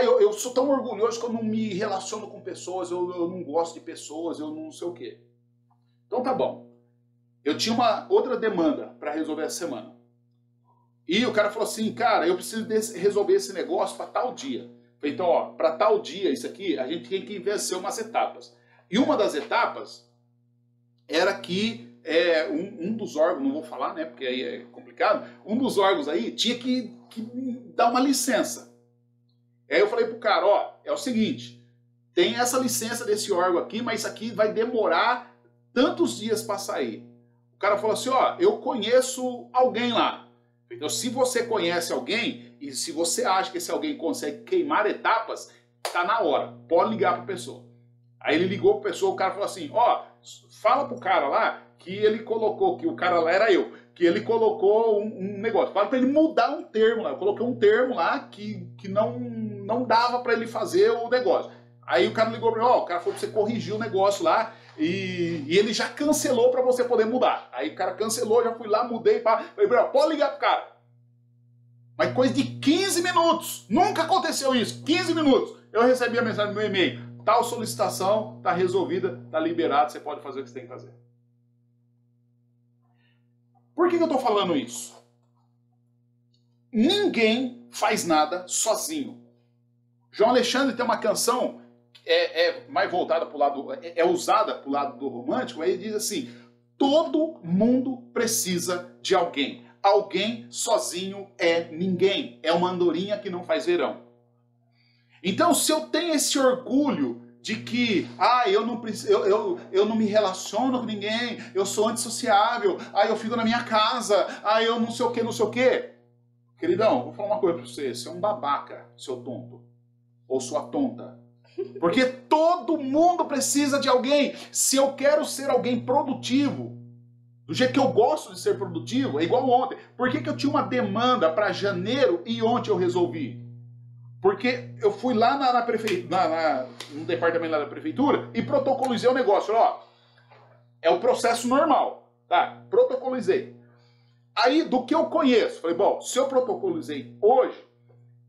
eu sou tão orgulhoso que eu não me relaciono com pessoas, eu não gosto de pessoas, eu não sei o quê. Então tá bom. Eu tinha uma outra demanda para resolver essa semana. E o cara falou assim, cara, eu preciso resolver esse negócio para tal dia. Eu falei, então, para tal dia, isso aqui, a gente tem que vencer umas etapas. E uma das etapas era que um dos órgãos, não vou falar, né, porque aí é complicado, um dos órgãos aí tinha que dar uma licença. Aí eu falei pro cara, é o seguinte, tem essa licença desse órgão aqui, mas isso aqui vai demorar tantos dias para sair. O cara falou assim, eu conheço alguém lá. Então, se você conhece alguém, e se você acha que esse alguém consegue queimar etapas, tá na hora, pode ligar pra pessoa. Aí ele ligou pra pessoa, o cara falou assim, fala pro cara lá, que ele colocou, que o cara lá era eu, que ele colocou um negócio. Fala pra ele mudar um termo lá. Eu coloquei um termo lá que não dava pra ele fazer o negócio. Aí o cara ligou pra mim, o cara falou pra você corrigir o negócio lá e ele já cancelou pra você poder mudar. Aí o cara cancelou, já fui lá, mudei, falei, pode ligar pro cara. Mas coisa de 15 minutos. Nunca aconteceu isso. 15 minutos. Eu recebi a mensagem no meu e-mail. Tal solicitação, tá resolvida, tá liberado, você pode fazer o que você tem que fazer. Por que eu estou falando isso? Ninguém faz nada sozinho. João Alexandre tem uma canção mais voltada para o lado, usada para o lado do romântico, aí ele diz assim, todo mundo precisa de alguém. Alguém sozinho é ninguém. É uma andorinha que não faz verão. Então, se eu tenho esse orgulho de que, eu não me relaciono com ninguém, eu sou antissociável, eu fico na minha casa, eu não sei o quê. Queridão, vou falar uma coisa pra você, você é um babaca, seu tonto, ou sua tonta. Porque todo mundo precisa de alguém. Se eu quero ser alguém produtivo, do jeito que eu gosto de ser produtivo, é igual ontem. Por que eu tinha uma demanda para janeiro e ontem eu resolvi? Porque eu fui lá no departamento lá da prefeitura e protocolizei o negócio. É o processo normal, tá? Protocolizei. Aí, do que eu conheço, falei, bom, se eu protocolizei hoje,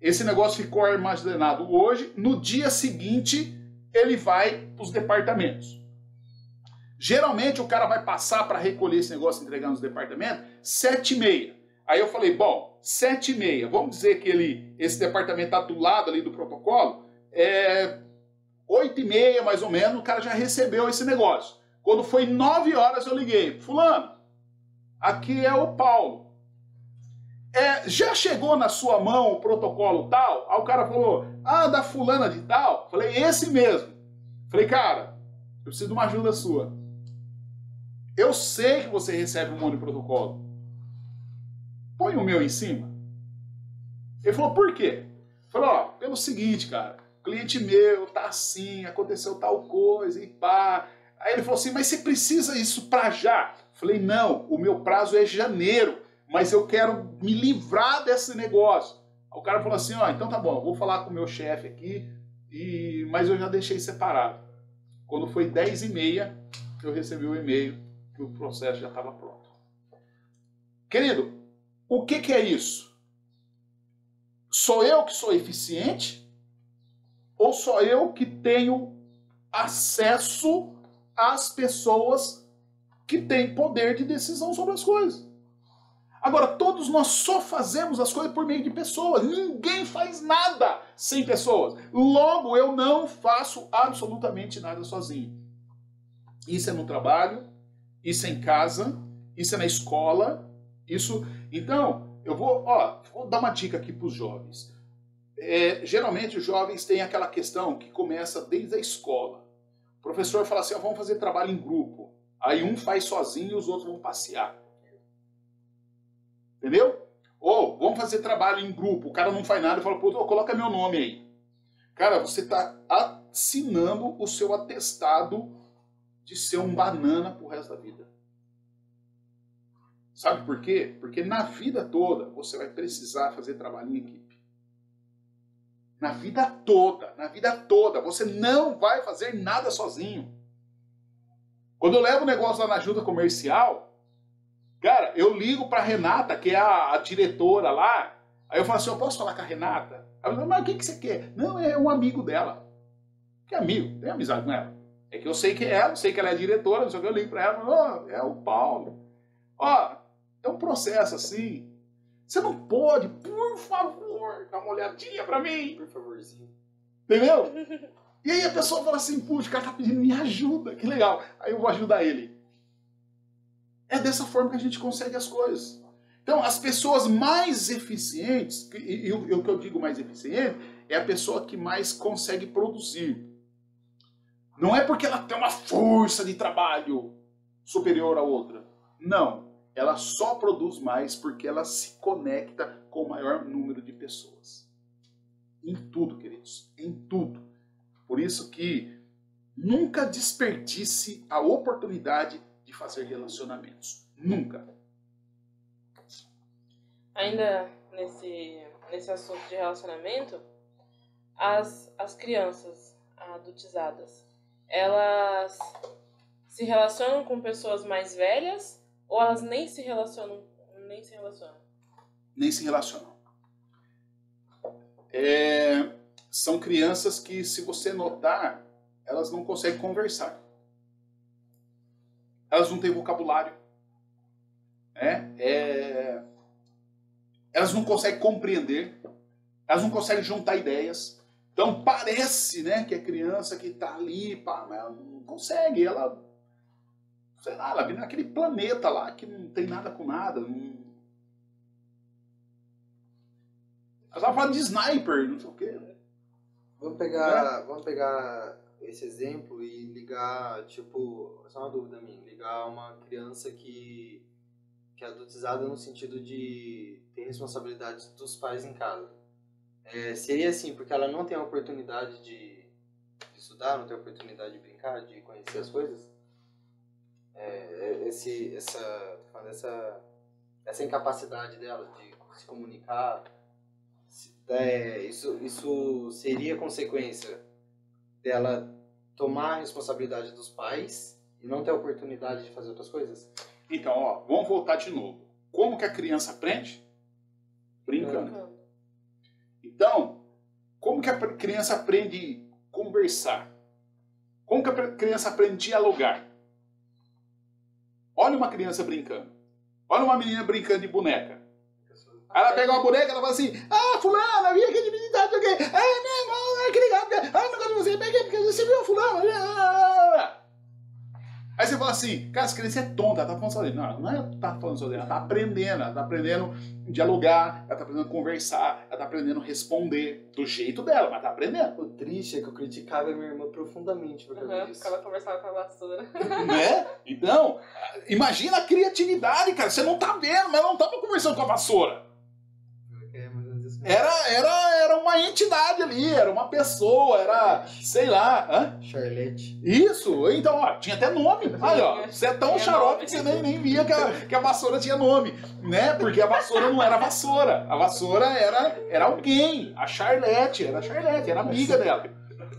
esse negócio ficou armazenado hoje, no dia seguinte ele vai para os departamentos. Geralmente o cara vai passar para recolher esse negócio e entregar nos departamentos 7h30. Aí eu falei, bom, 7h30, vamos dizer que esse departamento está do lado ali do protocolo, 8h30 mais ou menos, o cara já recebeu esse negócio. Quando foi 9 horas eu liguei, fulano, aqui é o Paulo. Já chegou na sua mão o protocolo tal? Aí o cara falou, da fulana de tal? Falei, esse mesmo. Falei, cara, eu preciso de uma ajuda sua. Eu sei que você recebe um monte de protocolo. Põe o meu em cima. Ele falou, por quê? Falou, pelo seguinte, cara, cliente meu tá assim, aconteceu tal coisa e pá. Aí ele falou assim, mas você precisa isso pra já? Falei, não, o meu prazo é janeiro, mas eu quero me livrar desse negócio. Aí o cara falou assim, então tá bom, eu vou falar com o meu chefe aqui, mas eu já deixei separado. Quando foi 10h30, eu recebi o e-mail que o processo já estava pronto. Querido, o que é isso? Sou eu que sou eficiente? Ou sou eu que tenho acesso às pessoas que têm poder de decisão sobre as coisas? Agora, todos nós só fazemos as coisas por meio de pessoas. Ninguém faz nada sem pessoas. Logo, eu não faço absolutamente nada sozinho. Isso é no trabalho, isso é em casa, isso é na escola, isso... Então, eu vou dar uma dica aqui para os jovens. Geralmente os jovens têm aquela questão que começa desde a escola. O professor fala assim, vamos fazer trabalho em grupo. Aí um faz sozinho e os outros vão passear. Entendeu? Ou vamos fazer trabalho em grupo, o cara não faz nada e fala, pô, coloca meu nome aí. Cara, você está assinando o seu atestado de ser um banana pro resto da vida. Sabe por quê? Porque na vida toda você vai precisar fazer trabalho em equipe. Na vida toda, você não vai fazer nada sozinho. Quando eu levo o negócio lá na junta comercial, cara, eu ligo pra Renata, que é a diretora lá, aí eu falo assim, eu posso falar com a Renata? Ela fala, mas o que você quer? Não, é um amigo dela. Que amigo? Tem amizade com ela. É que eu sei que é ela, sei que ela é diretora, só que eu ligo pra ela e falo, é o Paulo. É um processo assim. Você não pode, por favor, dar uma olhadinha pra mim. Por favorzinho. Entendeu? E aí a pessoa fala assim, puxa, o cara tá pedindo, me ajuda, que legal. Aí eu vou ajudar ele. É dessa forma que a gente consegue as coisas. Então, as pessoas mais eficientes, e o que eu digo mais eficiente, é a pessoa que mais consegue produzir. Não é porque ela tem uma força de trabalho superior à outra. Não. Ela só produz mais porque ela se conecta com o maior número de pessoas. Em tudo, queridos. Em tudo. Por isso que nunca desperdice a oportunidade de fazer relacionamentos. Nunca. Ainda nesse assunto de relacionamento, as crianças adultizadas, elas se relacionam com pessoas mais velhas ou elas nem se relacionam? Nem se relacionam. São crianças que, se você notar, elas não conseguem conversar. Elas não têm vocabulário. Elas não conseguem compreender. Elas não conseguem juntar ideias. Então parece, né, que a criança que está ali, mas ela não consegue. Ela, sei lá, ela vive naquele planeta lá que não tem nada com nada. Ela estava falando de sniper, não sei o quê. Vamos pegar esse exemplo e ligar, tipo, só uma dúvida minha, ligar uma criança que é adultizada no sentido de ter responsabilidades dos pais em casa. Seria assim, porque ela não tem a oportunidade de estudar, não tem a oportunidade de brincar, de conhecer as coisas? Essa incapacidade dela de se comunicar, isso seria consequência dela tomar a responsabilidade dos pais e não ter a oportunidade de fazer outras coisas? Então, vamos voltar de novo. Como que a criança aprende? Brincando. Então, como que a criança aprende a conversar? Como que a criança aprende a dialogar? Olha uma criança brincando. Olha uma menina brincando de boneca. Ela pega uma boneca e ela fala assim, fulana, vim aqui de visitar, não sei o quê. Que legal, não gosto de você, porque você viu a fulana. Aí você fala assim, cara, essa criança é tonta, ela tá falando sozinha. Não, ela não é tá falando sozinha, ela tá aprendendo a dialogar, ela tá aprendendo a conversar, ela tá aprendendo a responder do jeito dela, mas tá aprendendo. O triste é que eu criticava a minha irmã profundamente por causa disso. Porque ela conversava com a vassoura. Né? Então, imagina a criatividade, cara, você não tá vendo, mas ela não tava conversando com a vassoura. Era uma entidade ali, era uma pessoa, era, sei lá. Charlete. Isso, então, tinha até nome. Aí, você é tão xarope que você nem via que a vassoura tinha nome, né? Porque a vassoura não era vassoura, a vassoura era alguém, a Charlete, era amiga dela,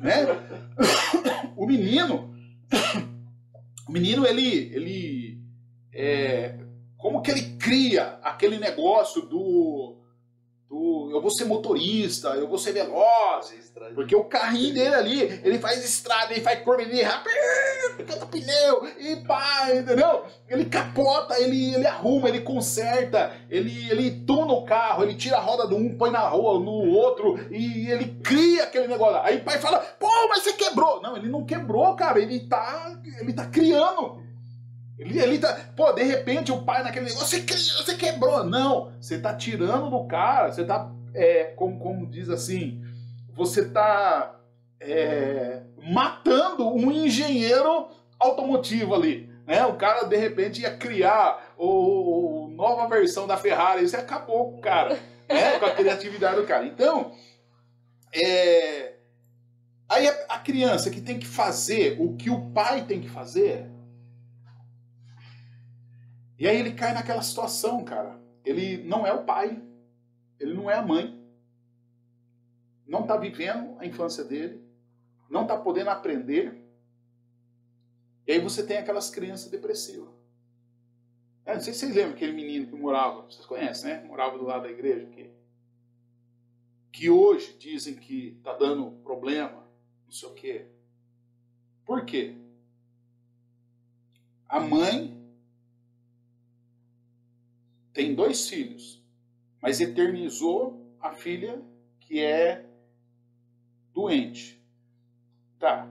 né? O menino, ele como que ele cria aquele negócio do eu vou ser motorista, eu vou ser veloz, porque o carrinho dele ali, ele faz estrada, ele faz curva, ele canta pneu, e pá, entendeu? Ele capota, ele arruma, ele conserta, ele tuna o carro, ele tira a roda de um, põe na rua, no outro, e ele cria aquele negócio. Aí o pai fala, pô, mas você quebrou. Não, ele não quebrou, cara, ele tá criando. Ele tá, de repente o pai naquele negócio, você quebrou. Não, você tá tirando do cara, você tá como diz assim, você está matando um engenheiro automotivo ali. Né? O cara, de repente, ia criar a nova versão da Ferrari. Isso acabou com o cara, né? Com a criatividade do cara. Então, aí a criança que tem que fazer o que o pai tem que fazer, e aí ele cai naquela situação, cara. Ele não é o pai, ele não é a mãe, não está vivendo a infância dele, não está podendo aprender. E aí você tem aquelas crianças depressivas. Não sei se vocês lembram aquele menino que morava, vocês conhecem, né? Morava do lado da igreja aqui. Que hoje dizem que está dando problema, não sei o quê. Por quê? A mãe tem 2 filhos, mas eternizou a filha que é doente. Tá,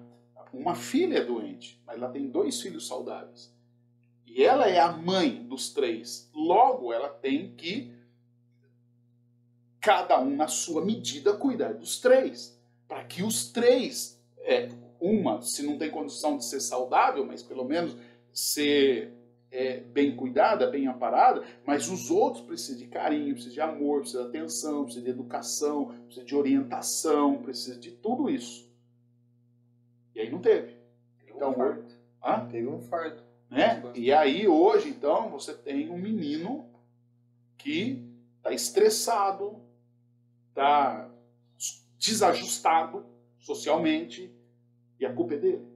uma filha é doente, mas ela tem 2 filhos saudáveis. E ela é a mãe dos 3. Logo, ela tem que, cada um na sua medida, cuidar dos 3. Para que os 3, uma, se não tem condição de ser saudável, mas pelo menos ser bem cuidada, bem amparada, mas os outros precisam de carinho, precisam de amor, precisam de atenção, precisam de educação, precisam de orientação, precisam de tudo isso. E aí não teve. Então, teve um fardo. Né? E aí hoje, então, você tem um menino que está estressado, está desajustado socialmente, e a culpa é dele.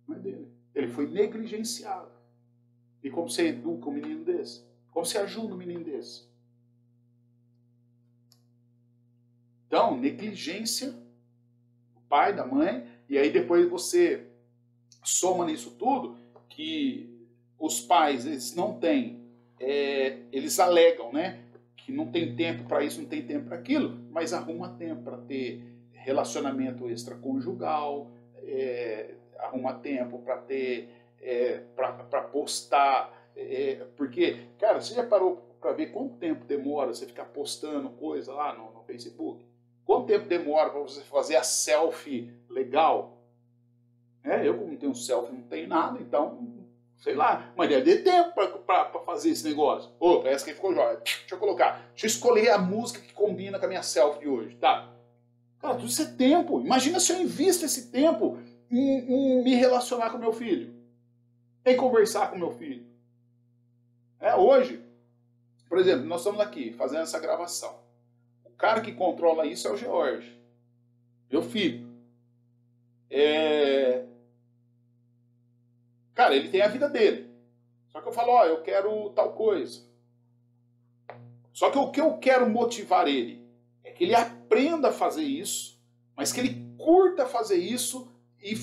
Não é dele. Ele foi negligenciado. E como você educa um menino desse? Como você ajuda um menino desse? Então, negligência do pai, da mãe, e aí depois você soma nisso tudo que os pais, eles não têm, eles alegam, né? Que não tem tempo para isso, não tem tempo para aquilo, mas arruma tempo para ter relacionamento extraconjugal, arruma tempo para ter, para postar, porque, cara, você já parou para ver quanto tempo demora você ficar postando coisa lá no Facebook? Quanto tempo demora para você fazer a selfie legal? Eu, como não tenho selfie, não tenho nada, então, sei lá, mas deve ter tempo para fazer esse negócio. Parece que ficou jóia. Deixa eu colocar, deixa eu escolher a música que combina com a minha selfie de hoje, tá? Cara, tudo isso é tempo. Imagina se eu invisto esse tempo em me relacionar com meu filho, em conversar com meu filho. Hoje, por exemplo, nós estamos aqui fazendo essa gravação. O cara que controla isso é o George, meu filho. Cara, ele tem a vida dele. Só que eu falo, eu quero tal coisa. Só que o que eu quero motivar ele é que ele aprenda a fazer isso, mas que ele curta fazer isso e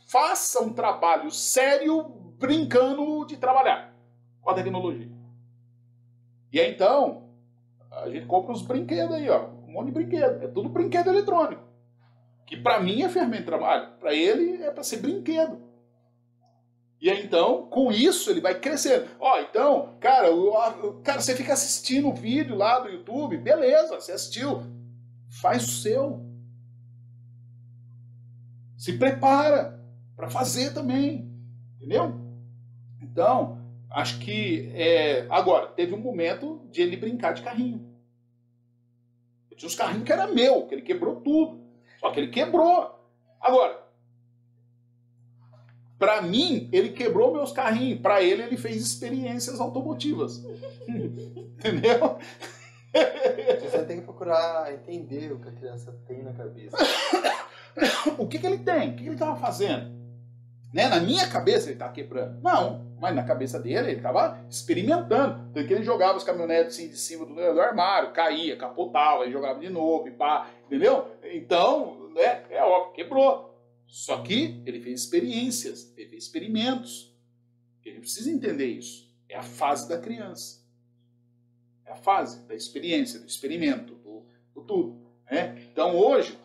faça um trabalho sério brincando de trabalhar com a tecnologia. E aí, então, a gente compra os brinquedos aí, um monte de brinquedo. É tudo brinquedo eletrônico. Que para mim é ferramenta de trabalho. Para ele é para ser brinquedo. E aí, então, com isso, ele vai crescendo. Então, cara, você fica assistindo o vídeo lá do YouTube, beleza, você assistiu. Faz o seu. Se prepara para fazer também. Entendeu? Então, acho que... Agora, teve um momento de ele brincar de carrinho. Eu tinha uns carrinhos que era meu, que ele quebrou tudo. Só que ele quebrou. Agora, para mim, ele quebrou meus carrinhos. Para ele fez experiências automotivas. Entendeu? Você tem que procurar entender o que a criança tem na cabeça. O que ele tem? O que ele estava fazendo? Né? Na minha cabeça ele estava quebrando. Não, mas na cabeça dele ele estava experimentando. Tanto que ele jogava os caminhonetes assim de cima do armário, caía, capotava, aí jogava de novo e pá, entendeu? Então, né, é óbvio, quebrou. Só que ele fez experiências, ele fez experimentos. Ele precisa entender isso. É a fase da criança. É a fase da experiência, do experimento, do tudo. Né? Então hoje,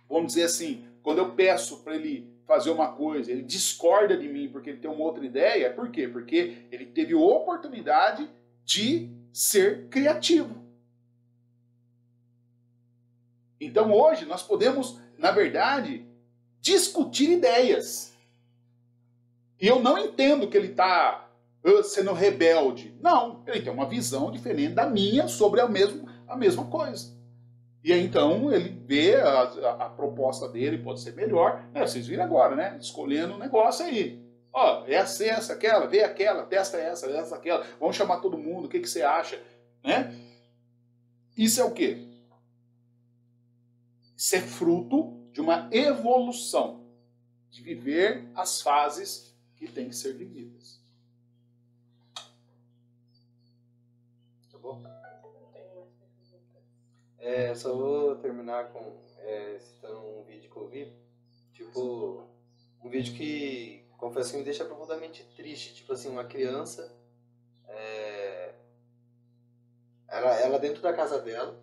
vamos dizer assim, quando eu peço para ele fazer uma coisa, ele discorda de mim porque ele tem uma outra ideia, por quê? Porque ele teve oportunidade de ser criativo. Então hoje nós podemos, na verdade, discutir ideias. E eu não entendo que ele está sendo rebelde. Não, ele tem uma visão diferente da minha sobre a mesma coisa. E aí, então, ele vê a proposta dele, pode ser melhor. Né? Vocês viram agora, né? Escolhendo um negócio aí. Ó, essa, aquela, vê aquela, testa essa, aquela. Vamos chamar todo mundo, o que você acha? Né? Isso é o quê? Isso é fruto de uma evolução. De viver as fases que têm que ser vividas. Tá bom? Só vou terminar com citando um vídeo que eu vi. Tipo, um vídeo que, confesso que me deixa profundamente triste. Tipo assim, uma criança, ela dentro da casa dela,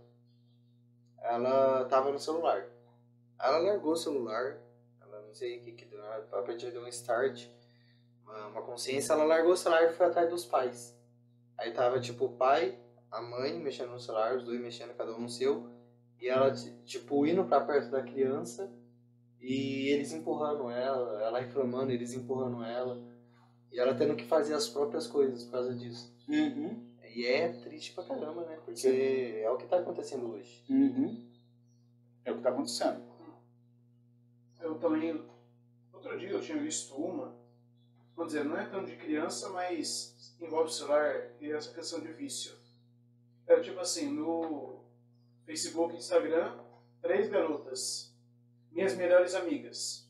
ela tava no celular. Ela largou o celular, ela não sei o que deu, a partir de um start, uma consciência, ela largou o celular e foi atrás dos pais. Aí tava tipo o pai, a mãe mexendo no celular, os dois mexendo, cada um no seu, e ela tipo indo pra perto da criança e eles empurrando ela reclamando, eles empurrando ela, e ela tendo que fazer as próprias coisas por causa disso. Uhum. E é triste pra caramba, né? Porque é o que tá acontecendo hoje. Uhum. É o que está acontecendo. Eu também, outro dia eu tinha visto uma, vamos dizer, não é tanto de criança, mas envolve o celular e essa questão de vício. É tipo assim, no Facebook e Instagram, 3 garotas, minhas melhores amigas.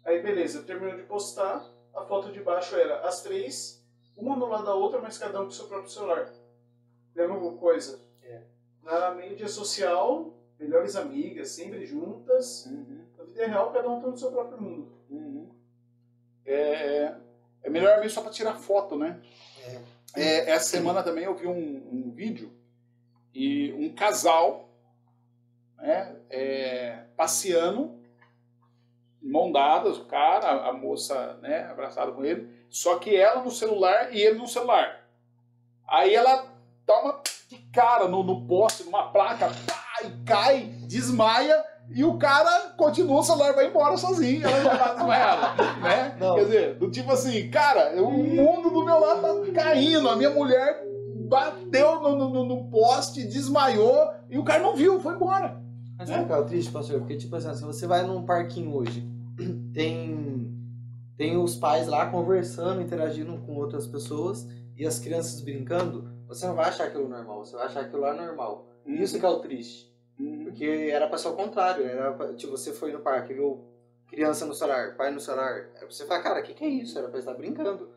Aí beleza, terminou de postar, a foto de baixo era as 3, uma no lado da outra, mas cada um com seu próprio celular. Lembra alguma coisa? Na mídia social, melhores amigas, sempre juntas. Na vida real, cada um tá no seu próprio mundo. É melhor mesmo só para tirar foto, né? Essa semana também eu vi um vídeo e um casal, né, passeando, mão dadas, o cara, a moça, né, abraçada com ele, só que ela no celular e ele no celular. Aí ela toma de cara no poste, numa placa, pá, e cai, desmaia, e o cara continua, o celular vai embora sozinho, ela não vai nada com ela, né? Não. Quer dizer, do tipo assim, cara, o mundo do meu lado tá caindo, a minha mulher bateu no poste, desmaiou, e o cara não viu, foi embora. Mas sabe o que é o triste, pastor? Porque, tipo assim, se você vai num parquinho hoje, tem os pais lá conversando, interagindo com outras pessoas, e as crianças brincando, você não vai achar aquilo normal, você vai achar aquilo anormal. Isso que é o triste. Porque era pra ser o contrário, tipo, você foi no parque, viu criança no celular, pai no celular, aí você fala, cara, o que é isso? Era pra estar brincando.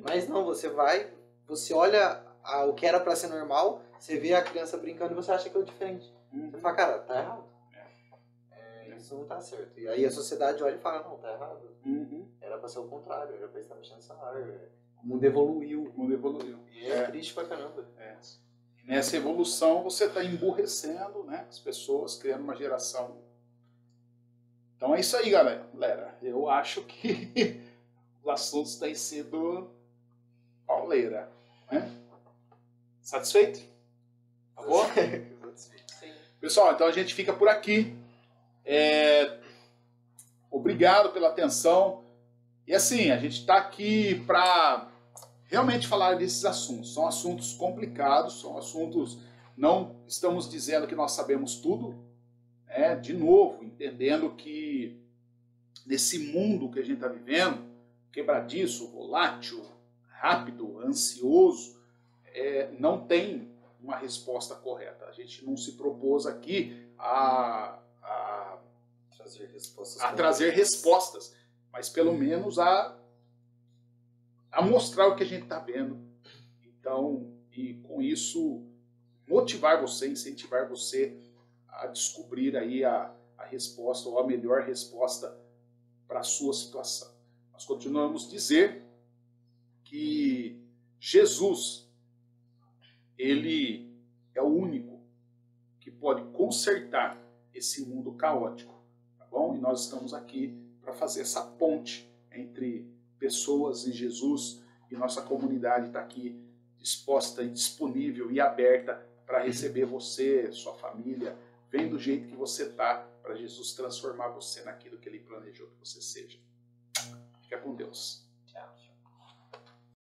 Mas não, você vai, você olha o que era pra ser normal, você vê a criança brincando e você acha aquilo diferente. Você fala, cara, tá errado. Isso não tá certo. E aí a sociedade olha e fala, não, tá errado. Era pra ser o contrário, era pra estar mexendo no celular. O mundo evoluiu. E é triste pra caramba. Nessa evolução você está emburrecendo, né, as pessoas, criando uma geração. Então é isso aí, galera. Eu acho que os assuntos têm sido pauleira. Né? Satisfeito? Tá bom? Sim. Pessoal, então a gente fica por aqui. Obrigado pela atenção. E assim, a gente está aqui para realmente falar desses assuntos. São assuntos complicados, são assuntos... Não estamos dizendo que nós sabemos tudo. De novo, entendendo que nesse mundo que a gente está vivendo, quebradiço, volátil, rápido, ansioso, não tem uma resposta correta. A gente não se propôs aqui a trazer respostas, mas pelo menos a mostrar o que a gente está vendo. Então, e com isso, motivar você, incentivar você a descobrir aí a resposta, ou a melhor resposta para a sua situação. Nós continuamos a dizer que Jesus, ele é o único que pode consertar esse mundo caótico, tá bom? E nós estamos aqui para fazer essa ponte entre pessoas em Jesus, e nossa comunidade está aqui disposta e disponível e aberta para receber você, sua família, Vem do jeito que você tá, para Jesus transformar você naquilo que Ele planejou que você seja. Fica com Deus.